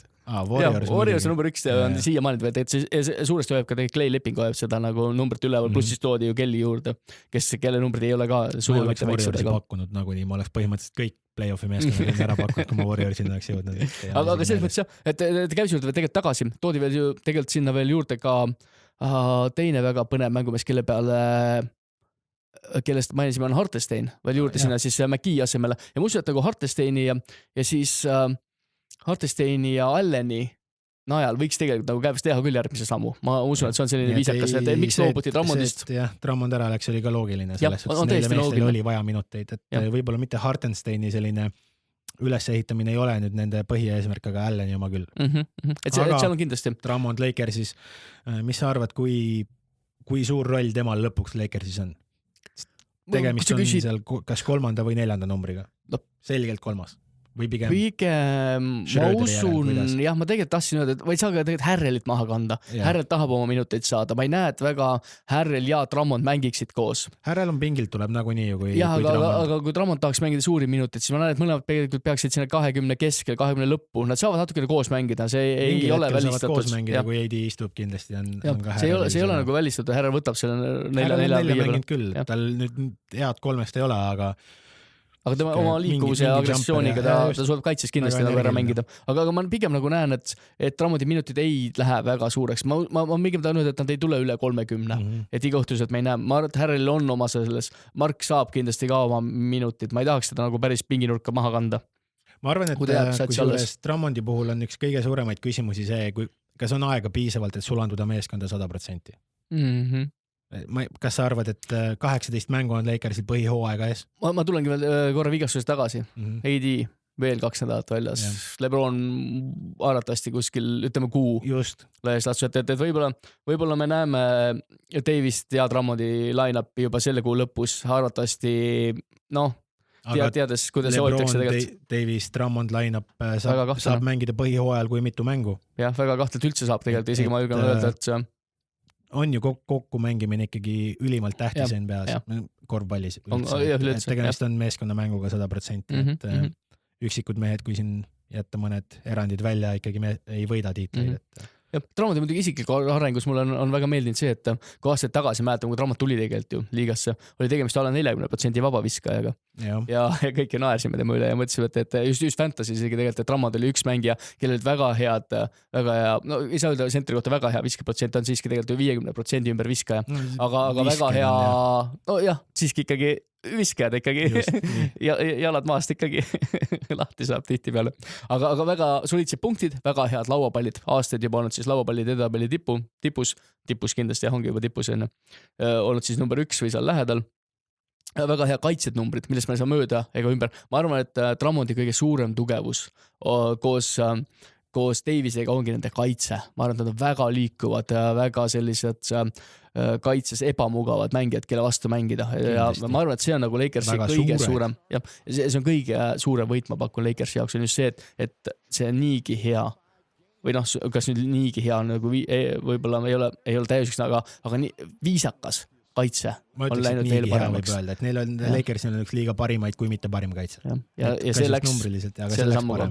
Warriors number 1 on siia maalinud veel, suuresti hoiab ka Clay leping hoiab seda nagu numbrit üleval, pluss siis toodi ju Kelly juurde, kelle numbrid ei ole ka suur mitte väiksed. Ma oleks pakkunud nagunii, ma oleks põhimõtteliselt kõik play-offi meeskond ära pakkunud, kui ma Warriorsin oleks jõudnud. Aga selles mõttes jah, et käis juurde veel tegelikult tagasi, toodi veel ju tegelikult sinna veel juurde ka teine väga põnev mängumees, kelle peale kellest mainisime on Hartenstein, veel juurde sinna siis McGee asemele ja ma usun, et nagu Hartensteini ja siis Hartensteini ja Alleni najal võiks tegelikult nagu Cavs teha küll järgmise sammu. Ma usun, et see on selline viisakas, et miks loobuti Drummondist. Jah, Drummond ära läks, oli ka loogiline selles, et neile meestele oli vaja minuteid, et võib-olla mitte Hartensteini selline ülesehitamine ei ole nüüd nende põhieesmärk, aga Alleni oma küll. Et seal on kindlasti. Drummond Lakersis, mis sa arvad, kui suur roll temal lõpuks Lakersis on? Tegemist on seal kas 3. või 4. numbriga. Selgelt 3. või pigem ma Schröderi järel, usun, kuidas? jah, ma tegelikult tahtsin öelda, et ma ei saa ka tegelikult Harrelit maha kanda. Jah. Harrel tahab oma minuteid saada, ma ei näe, et väga Harrel ja Drummond mängiksid koos. Harrel on pingilt tuleb nagunii ju, kui Jah, Drummond. aga kui Drummond tahaks mängida suuri minuteid, siis ma näen, et mõlemad tegelikult peaksid sinna 20 keskel, 20 lõppu. Nad saavad natukene koos mängida, see ei ole välistatud. Koos mängida, kui AD istub kindlasti on ka see ei ole nagu välistatud, Harrel võtab selle 4-5 mänginud küll, tal nüüd head kolmest ei ole, aga tema oma liikuvuse ja agressiooniga ta suudab kaitses kindlasti nagu ära mängida. Aga ma pigem nagu näen, et Drummondi minutid ei lähe väga suureks. Ma pigem tahan öelda, et nad ei tule üle 30. Et iga õhtuselt me ei näe. Ma arvan, et Harrel on oma selles. Mark saab kindlasti ka oma minutid. Ma ei tahaks teda nagu päris pinginurka maha kanda. Ma arvan, et kui suures Drummondi puhul on üks kõige suuremaid küsimusi see, kas on aega piisavalt, et sulanduda meeskonda 100%. Kas sa arvad, et 18 mängu on Lakersil põhihooaega ees? Ma tulengi veel korra vigastusest tagasi. AD veel 2 nädalat väljas. LeBron arvatavasti kuskil, ütleme kuu. Just. Et võib-olla me näeme Davist ja Drummondi line-upi juba selle kuu lõpus. Arvatavasti, teades, kuidas see hoitakse tegelikult. Davis, Drummond line-up saab mängida põhihooajal kui mitu mängu. Jah, väga kahtlalt üldse saab tegelikult, isegi ma julgen öelda, et see on ju kokku mängimine ikkagi ülimalt tähtis NBA-s, korvpallis. Tegemist on meeskonna mänguga 100%, et üksikud mehed, kui siin jätta mõned erandid välja, ikkagi me ei võida tiitleid. Ja Drummond muidugi isikliku arengus mulle on väga meeldinud see, et kui aastaid tagasi mäletame, kui Drummond tuli tegelikult ju liigasse, oli tegemist alla 40% vabaviskajaga. Ja kõik naersime tema üle ja mõtlesime, et just fantasy isegi tegelikult, et Drummond oli üks mängija, kellel olid väga hea, ei saa öelda sentri kohta väga hea viskaprotsent, on siiski tegelikult 50% ümber viskaja, aga väga hea, siiski ikkagi viskajad ikkagi ja jalad maast ikkagi lahti saab tihti peale. Aga väga soliidsed punktid, väga head lauapallid, aastaid juba olnud siis lauapallid edapalli tipus kindlasti ongi juba tipus enne, olnud siis number 1 või seal lähedal. Väga hea kaitsed numbrid, millest me ei saa mööda ega ümber. Ma arvan, et Drummondi kõige suurem tugevus koos Davisega ongi nende kaitse. Ma arvan, et nad on väga liikuvad, väga sellised kaitses ebamugavad mängijad, kelle vastu mängida. Ja ma arvan, et see on nagu Lakersi kõige suurem. Ja see on kõige suurem võit, ma pakun Lakersi jaoks on just see, et see on niigi hea. Või kas nüüd niigi hea, nagu võib-olla ei ole täiuseks, aga nii viisakas kaitse on läinud veel paremaks. Öelda, et neil on Lakersil on üks liiga parimaid, kui mitte parim kaitse. Ja see läks selle sammuga.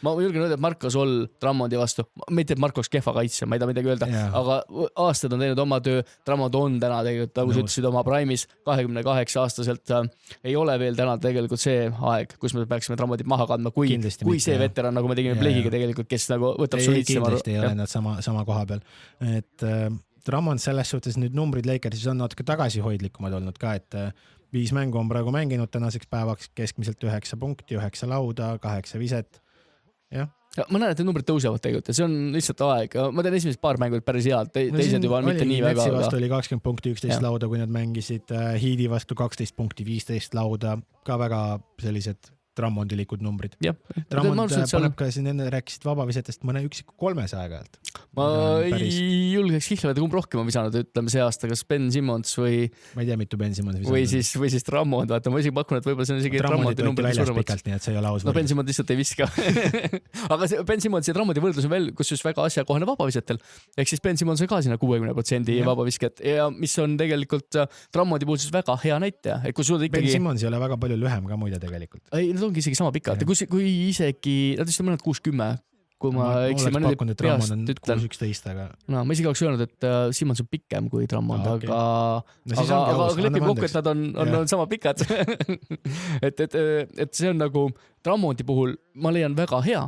Ma julgen öelda, et Marc Gasol Drummondi vastu, mitte et Marc oleks kehva kaitse, ma ei taha midagi öelda, aga aastad on teinud oma töö, Drummond on täna tegelikult, nagu sa ütlesid oma primis, 28-aastaselt ei ole veel täna tegelikult see aeg, kus me peaksime Drummondit maha kandma, kui see veteran, nagu me tegime Playhiga tegelikult, kes nagu võtab soliidsema. Kindlasti ei ole nad sama koha peal. Et Drummond selles suhtes nüüd numbrid Lakersis on natuke tagasihoidlikumad olnud ka, et 5 mängu on praegu mänginud tänaseks päevaks keskmiselt 9 punkti, 9 lauda, 8 viset. Jah. Ma näen, et need numbrid tõusevad tegelikult ja see on lihtsalt aeg. Ma tean esimesed paar mängu päris head, teised juba on mitte nii väga. Netsi vastu oli 20 punkti, 11 lauda, kui nad mängisid. Heati vastu 12 punkti, 15 lauda. Ka väga sellised Drummondilikud numbrid. Drummond paneb ka siin enne rääkisid vabavisetest mõne üksiku 300 aeg-ajalt. Ma ei julgeks kihlevada, kumb rohkem on visanud, ütleme see aasta, kas Ben Simmons või ma ei tea, mitu Ben Simmons visanud. Või siis Drummond, vaata, ma isegi pakun, et võib-olla see on isegi Drummondi numbrid suuremad. Pikalt, nii et see ei ole aus. No Ben Simmons lihtsalt ei viska. Aga Ben Simmons ja Drummondi võrdlus on veel, kus just väga asjakohane vabavisetel. Ehk siis Ben Simmons on ka sinna 60% vabavisket ja mis on tegelikult Drummondi puhul siis väga hea näitaja. Ben Simmons ei ole väga palju lühem ka muide tegelikult. Ei, nad ongi isegi sama pikalt. Kui isegi, nad vist on mõned 60, kui ma eksin, ma nüüd peast ütlen. 6-11, aga... No, ma isegi oleks öelnud, et Simmons on pikem kui Drummond, aga lepib kokku, et nad on sama pikad. et see on nagu Drummondi puhul, ma leian väga hea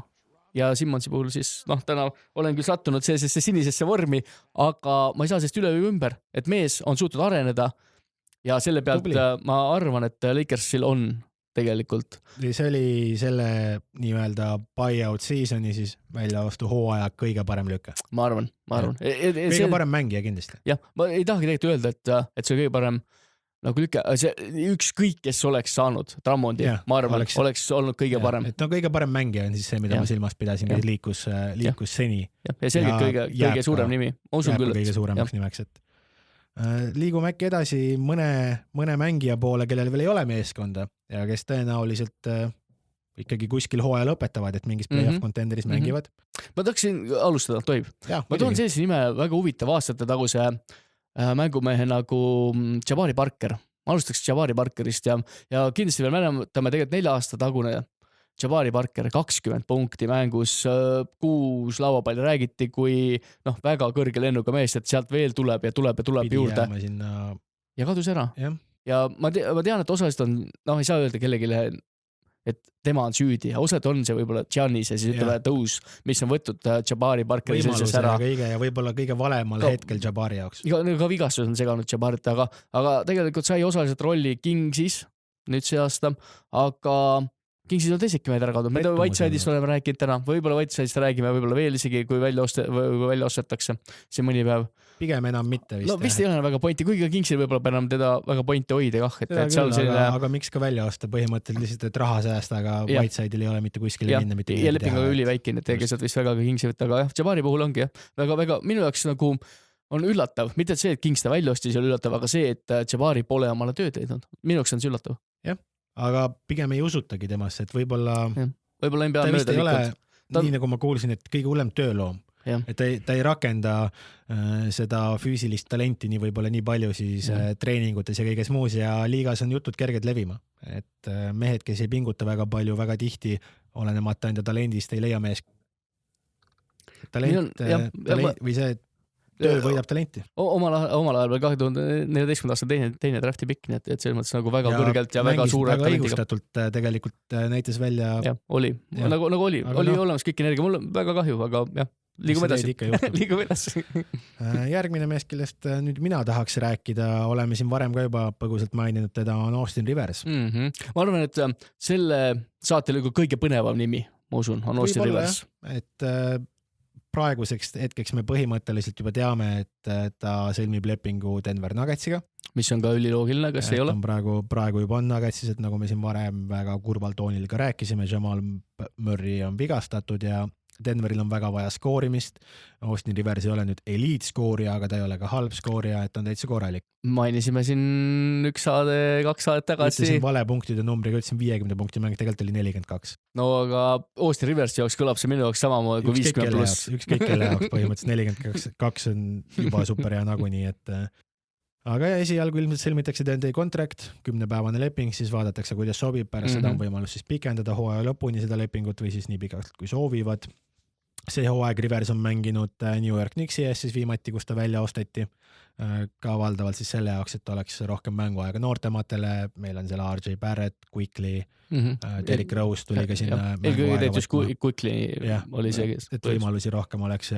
ja Simmonsi puhul siis, täna olen küll sattunud sellisesse sinisesse vormi, aga ma ei saa sellest üle ümber, et mees on suutnud areneda ja selle pealt ma arvan, et Lakersil on tegelikult. See oli selle nii-öelda buyout seasoni siis välja ostu hooaja kõige parem lüke. Ma arvan. Kõige parem mängija kindlasti. Jah, ma ei tahagi tegelikult öelda, et see kõige parem nagu lüke, ükskõik, kes oleks saanud Drummondi, ma arvan, oleks olnud kõige parem. Et kõige parem mängija on siis see, mida ma silmas pidasin, kes liikus seni. Ja selgelt kõige suurem nimi. Jääb kõige suuremaks nimeks, et liigume äkki edasi mõne mängija poole, kellel veel ei ole meeskonda ja kes tõenäoliselt ikkagi kuskil hooaja lõpetavad, et mingis play-off contenderis mängivad. Ma tahaksin alustada, tohib. Ma toon sellise nime väga huvitav aastate taguse mängumehe nagu Jabari Parker. Ma alustaks Jabari Parkerist ja kindlasti veel mäletame tegelikult 4 aasta tagune Jabari Parker 20 punkti mängus, 6 lauapalli räägiti, kui väga kõrge lennuga meest, et sealt veel tuleb ja tuleb juurde. Ja kadus ära. Ja ma tean, et osaliselt on, ei saa öelda kellegile, et tema on süüdi ja osalt on see võib-olla Giannis ja siis ütleme tõus, mis on võtnud Jabari Parkeri sellises ära. Ja võib-olla kõige valemal hetkel Jabari jaoks. Ka vigastus on seganud Jabarit, aga tegelikult sai osaliselt rolli Kingsis nüüd see aasta, aga Kingsis on teisedki mehed ära kadunud. Me Whiteside'ist oleme rääkinud täna, võib-olla Whiteside'ist räägime, võib-olla veel isegi, kui välja ostetakse see mõni päev. Pigem enam mitte vist. Vist ei ole väga pointi, kuigi ka Kingsil võib-olla enam teda väga pointi hoida kah. Aga miks ka välja osta põhimõtteliselt, et raha säästa, aga Whiteside'il ei ole mitte kuskile minna. Ja lepingu üliväikine, et sealt vist väga Kingsi võtta, aga Jabari puhul ongi väga minu jaoks nagu on üllatav, mitte see, et Kings ta välja ostis, oli üllatav, aga see, et Jabari pole omale tööd leidnud. Minu jaoks on see üllatav. Aga pigem ei usutagi temasse, et võib-olla NBA ta vist ei ole, nii nagu ma kuulsin, et kõige hullem tööloom. Et ta ei rakenda seda füüsilist talenti nii võib-olla nii palju siis treeningutes ja kõiges muus ja liigas on jutud kerged levima. Et mehed, kes ei pinguta väga palju, väga tihti, olenemata enda talendist, ei leia mees. Talent või see töö võidab talenti. Omal ajal veel 2014. aasta teine drafti pikk, nii et selles mõttes nagu väga kõrgelt ja väga suure väga õigustatult tegelikult näitas välja. Oli. Nagu oli olemas kõik energia. Mul on väga kahju, aga liigume edasi. Järgmine mees, kellest nüüd mina tahaks rääkida, oleme siin varem ka juba põgusalt maininud, teda on Austin Rivers. Ma arvan, et selle saate kõige põnevam nimi, ma usun, on Austin Rivers. Et praeguseks hetkeks me põhimõtteliselt juba teame, et ta sõlmib lepingu Denver Nuggetsiga. Mis on ka üliloogiline, kas ei ole? Praegu juba on Nuggetsis, et nagu me siin varem väga kurval toonil ka rääkisime, Jamal Murray on vigastatud ja Denveril on väga vaja skoorimist. Austin Rivers ei ole nüüd eliitskoorija, aga ta ei ole ka halb skoorija, et on täitsa korralik. Mainisime siin 2 saadet tagasi. Ütlesin vale punktide numbriga, ütlesin 50 punkti mäng, tegelikult oli 42. No aga Austin Riversi jaoks kõlab see minu jaoks samamoodi kui 50 pluss. Ükskõik kelle jaoks põhimõtteliselt 42 on juba super hea nagunii, et aga esialgu ilmselt sõlmitakse TNT kontrakt, 10-päevane leping, siis vaadatakse, kuidas sobib, pärast seda on võimalus siis pikendada hooaja lõpuni seda lepingut või siis nii pikalt, kui soovivad. See hooaeg Rivers on mänginud New York Knicksi ees siis viimati, kus ta välja osteti, ka valdavalt siis selle jaoks, et oleks rohkem mänguaega noortematele, meil on seal RJ Barrett, Quickly, Derrick Rose tuli ka sinna mänguaega Quickly oli see, et võimalusi rohkem oleks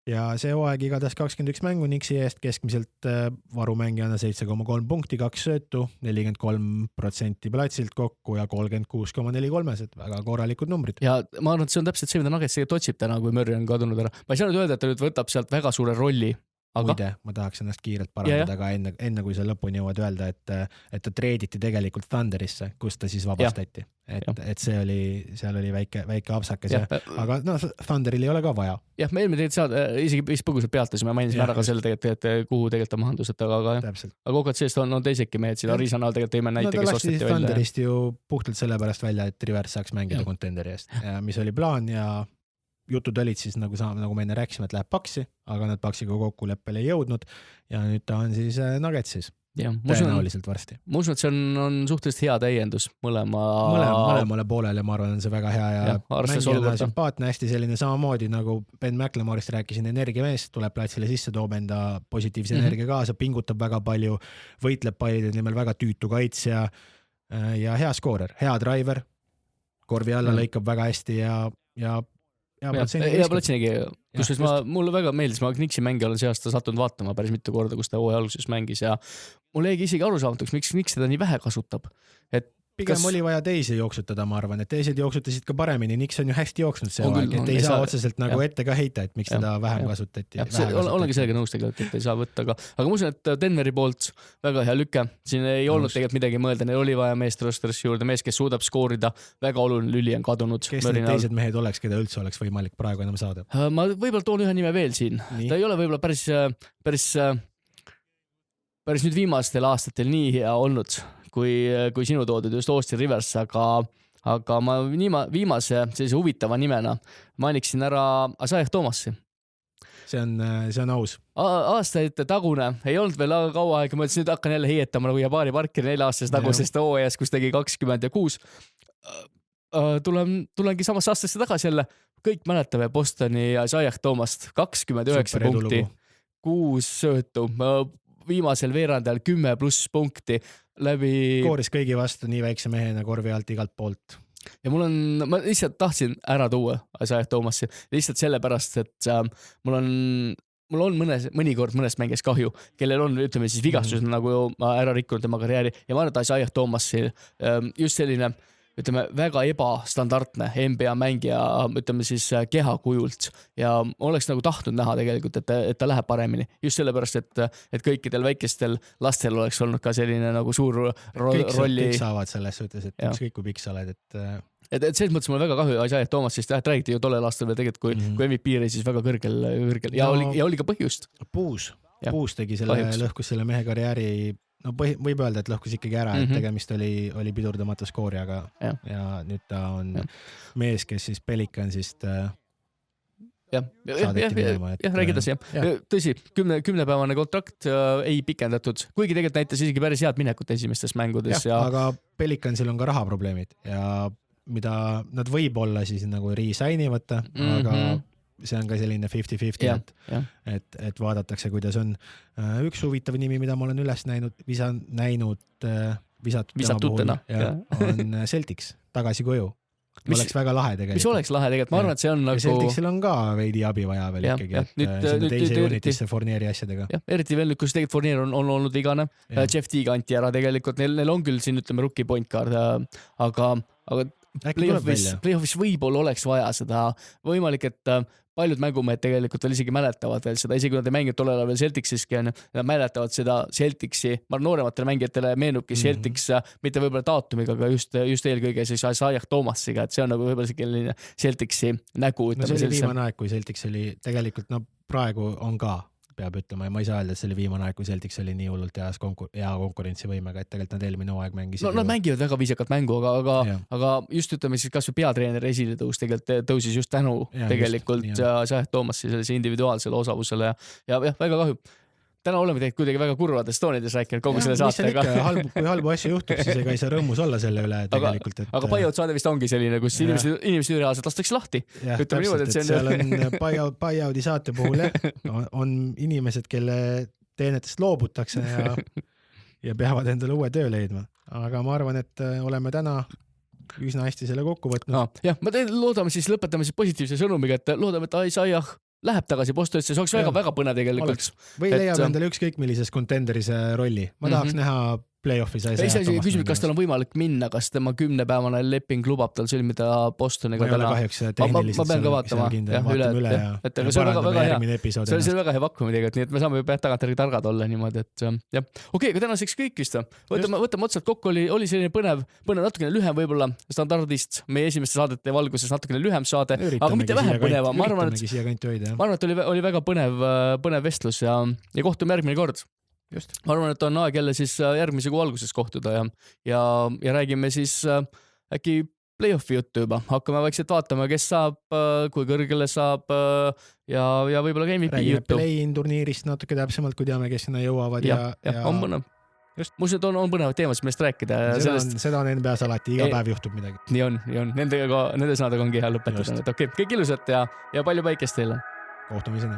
ja see hooaeg igatahes 21 mängu Knicksi eest, keskmiselt varumängijana 7,3 punkti, 2 söötu, 43% platsilt kokku ja 36,43, et väga korralikud numbrid. Ja ma arvan, et see on täpselt see, mida Nuggets otsib täna, kui Murray on kadunud ära. Ma ei saa nüüd öelda, et ta nüüd võtab sealt väga suure rolli. Muide, ma tahaks ennast kiirelt parandada ka enne kui sa lõpuni jõuad öelda, et ta treediti tegelikult Thunderisse, kus ta siis vabastati. Et seal oli väike apsakas, aga Thunderil ei ole ka vaja. Jah, me eelmine tegelikult isegi põgusalt pealtasime, mainisime ära ka selle tegelikult, et kuhu tegelikult on mahandus, aga kokad seest on teisedki mehed, siin Arizonal tegelikult teeme näite, kes osteti välja. Thunderist ju puhtalt selle pärast välja, et Rivers saaks mängida contenderi eest, mis oli plaan ja jutud olid siis nagu me enne rääkisime, et läheb Paksi, aga nad Paksiga kokkuleppele ei jõudnud ja nüüd ta on siis Nuggetsis. Tõenäoliselt varsti. Ma usun, et see on suhteliselt hea täiendus mõlemale poolele, ma arvan, on see väga hea ja mängijana sümpaatne, hästi selline samamoodi nagu Ben McLemorist rääkisin, energiamees, tuleb platsile sisse, toob enda positiivse energia kaasa, pingutab väga palju, võitleb pallide nimel väga tüütu kaitsja ja hea skoorer, hea driver, korvi alla lõikab väga hästi ja platsinegi, kusjuures mulle väga meeldis, ma Knicksi mängi olen see aasta sattunud vaatama päris mitu korda, kus ta hooaja alguses mängis ja mul jäigi isegi arusaamatuks, miks teda nii vähe kasutab. Pigem oli vaja teisi jooksutada, ma arvan, et teised jooksutasid ka paremini, Knicks on ju hästi jooksnud see aeg, et ei saa otseselt nagu ette ka heita, et miks seda vähem kasutati. Olengi sellega nõus tegelikult, et ei saa võtta, aga ma usun, et Denveri poolt väga hea lükke, siin ei olnud tegelikult midagi mõelda, neil oli vaja meest rosterisse juurde, mees, kes suudab skoorida, väga oluline lüli on kadunud. Kes need teised mehed oleks, keda üldse oleks võimalik praegu enam saada? Ma võib-olla toon ühe nime veel siin, ta ei ole võib-olla päris nüüd viimastel aastatel nii hea olnud, kui sinu toodud just Austin Rivers, aga aga ma viimase sellise huvitava nimena mainiksin ära Isaiah Thomasi. See on aus. Aastaid tagune, ei olnud veel kaua aega, ma ütlesin, nüüd hakkan jälle heietama nagu Jabari Parkeri 4 aastas tagusest hooajast, kus tegi 26. Tulengi samasse aastasse tagasi jälle. Kõik mäletame Bostoni Isaiah Thomast, 29 punkti, 6 söötu, viimasel veerandajal 10+ punkti läbi. Kooris kõigi vastu nii väikse mehena korvi alt igalt poolt. Ja ma lihtsalt tahtsin ära tuua Isaiah Thomasi lihtsalt sellepärast, et mul on mõnikord mõnest mängijast kahju, kellel on, ütleme siis vigastus nagu ära rikkunud tema karjääri ja ma arvan, et Isaiah Thomasi just selline, ütleme, väga ebastandardne NBA mängija, ütleme siis kehakujult ja oleks nagu tahtnud näha tegelikult, et ta läheb paremini. Just sellepärast, et kõikidel väikestel lastel oleks olnud ka selline nagu suur rolli. Kõik saavad selles suhtes, et ükskõik kui pikk sa oled, et selles mõttes mul on väga kahju Isaiah Thomasist, et räägiti ju tollel aastal veel tegelikult, kui MVP reisis väga kõrgel ja oli ka põhjust. Puus tegi lõhkus selle mehe karjääri. No võib öelda, et lõhkus ikkagi ära, et tegemist oli pidurdamatu skooriaga ja nüüd ta on mees, kes siis Pelicansist saadeti minema. Räägides, tõsi, 10-päevane kontrakt ei pikendatud, kuigi tegelikult näitas isegi päris head minekut esimestes mängudes. Aga Pelicansil on ka rahaprobleemid ja mida nad võib olla siis nagu re-signi võtta, aga see on ka selline 50-50, et vaadatakse, kuidas on. Üks huvitav nimi, mida ma olen üles visatutena on Celtics tagasi koju. Oleks väga lahe tegelikult. Mis oleks lahe tegelikult? Ma arvan, et see on nagu... Celticsil on ka veidi abi vaja veel ikkagi, et teise unitisse Fournieri asjadega. Eriti veel nüüd, kus tegelikult Fournier on olnud vigane. Jeff Teague anti ära tegelikult. Neil on küll siin, ütleme, rookie point guard, aga playoffis võib-olla oleks vaja seda. Võimalik, et paljud mängumehed tegelikult veel isegi mäletavad veel seda, isegi kui nad ei mänginud tollel veel Celticsiski, nad mäletavad seda Celticsi, ma noorematel mängijatele meenubki Celtics, mitte võib-olla daatumiga, aga just eelkõige siis Isaiah Thomasiga, et see on nagu võib-olla selline Celticsi nägu. No see oli viimane aeg, kui Celtics oli tegelikult, praegu on ka, peab ütlema, ja ma ei saa öelda, et see oli viimane aeg, kui Celtics oli nii hullult hea konkurentsivõimega, et tegelikult nad eelmine hooaeg mängisid. No nad mängivad väga viisakat mängu, aga just ütleme siis kas või peatreeneri esiletõus tegelikult tõusis just tänu tegelikult Isaiah Thomasi sellise individuaalsele osavusele ja väga kahju. Täna oleme teinud kuidagi väga kurvades toonides rääkinud kogu selle saatega. Kui halbu asju juhtub, siis ega ei saa rõmmus olla selle üle tegelikult. Aga buyout saade vist ongi selline, kus inimesed üleaasalt lastakse lahti. Ütleme niimoodi, et seal on buyouti saate puhul on inimesed, kelle teenetest loobutakse ja peavad endale uue töö leidma. Aga ma arvan, et oleme täna üsna hästi selle kokku võtnud. Ma loodame siis, lõpetame siis positiivse sõnumiga, et loodame, et Isaiah läheb tagasi Bostonisse, see oleks väga põnev tegelikult. Või leiab endale ükskõik millises contenderis rolli. Ma tahaks näha playoffis küsimus, kas tal on võimalik minna, kas tema 10-päevane leping lubab tal sõlmida Bostoniga täna. Ma ei ole kahjuks tehniliselt ma pean ka vaatama üle, et see on väga hea. See on väga hea pakkumine tegelikult, nii et me saame juba tagantjärgi targad olla niimoodi, et jah. Okei, aga tänaseks kõik vist. Võtame otsalt kokku, oli selline põnev, natukene lühem võib-olla standardist, meie esimeste saadete valguses natukene lühem saade, aga mitte vähem põneva. Ma arvan, et oli väga põnev vestlus ja kohtume järgmine kord. Just. Ma arvan, et on aeg jälle siis järgmise kuu alguses kohtuda ja räägime siis äkki play-offi juttu juba. Hakkame vaikselt vaatama, kes saab, kui kõrgele saab ja võib-olla ka MVP juttu. Räägime play-in turniirist natuke täpsemalt, kui teame, kes sinna jõuavad. Ja on põnev. Muidu on põnevad teemad, millest rääkida. Seda on NBA-s alati, iga päev juhtub midagi. Nii on. Nende sõnadega ongi hea lõpetada. Okei, kõik ilusat ja palju päikest teile. Kohtumiseni.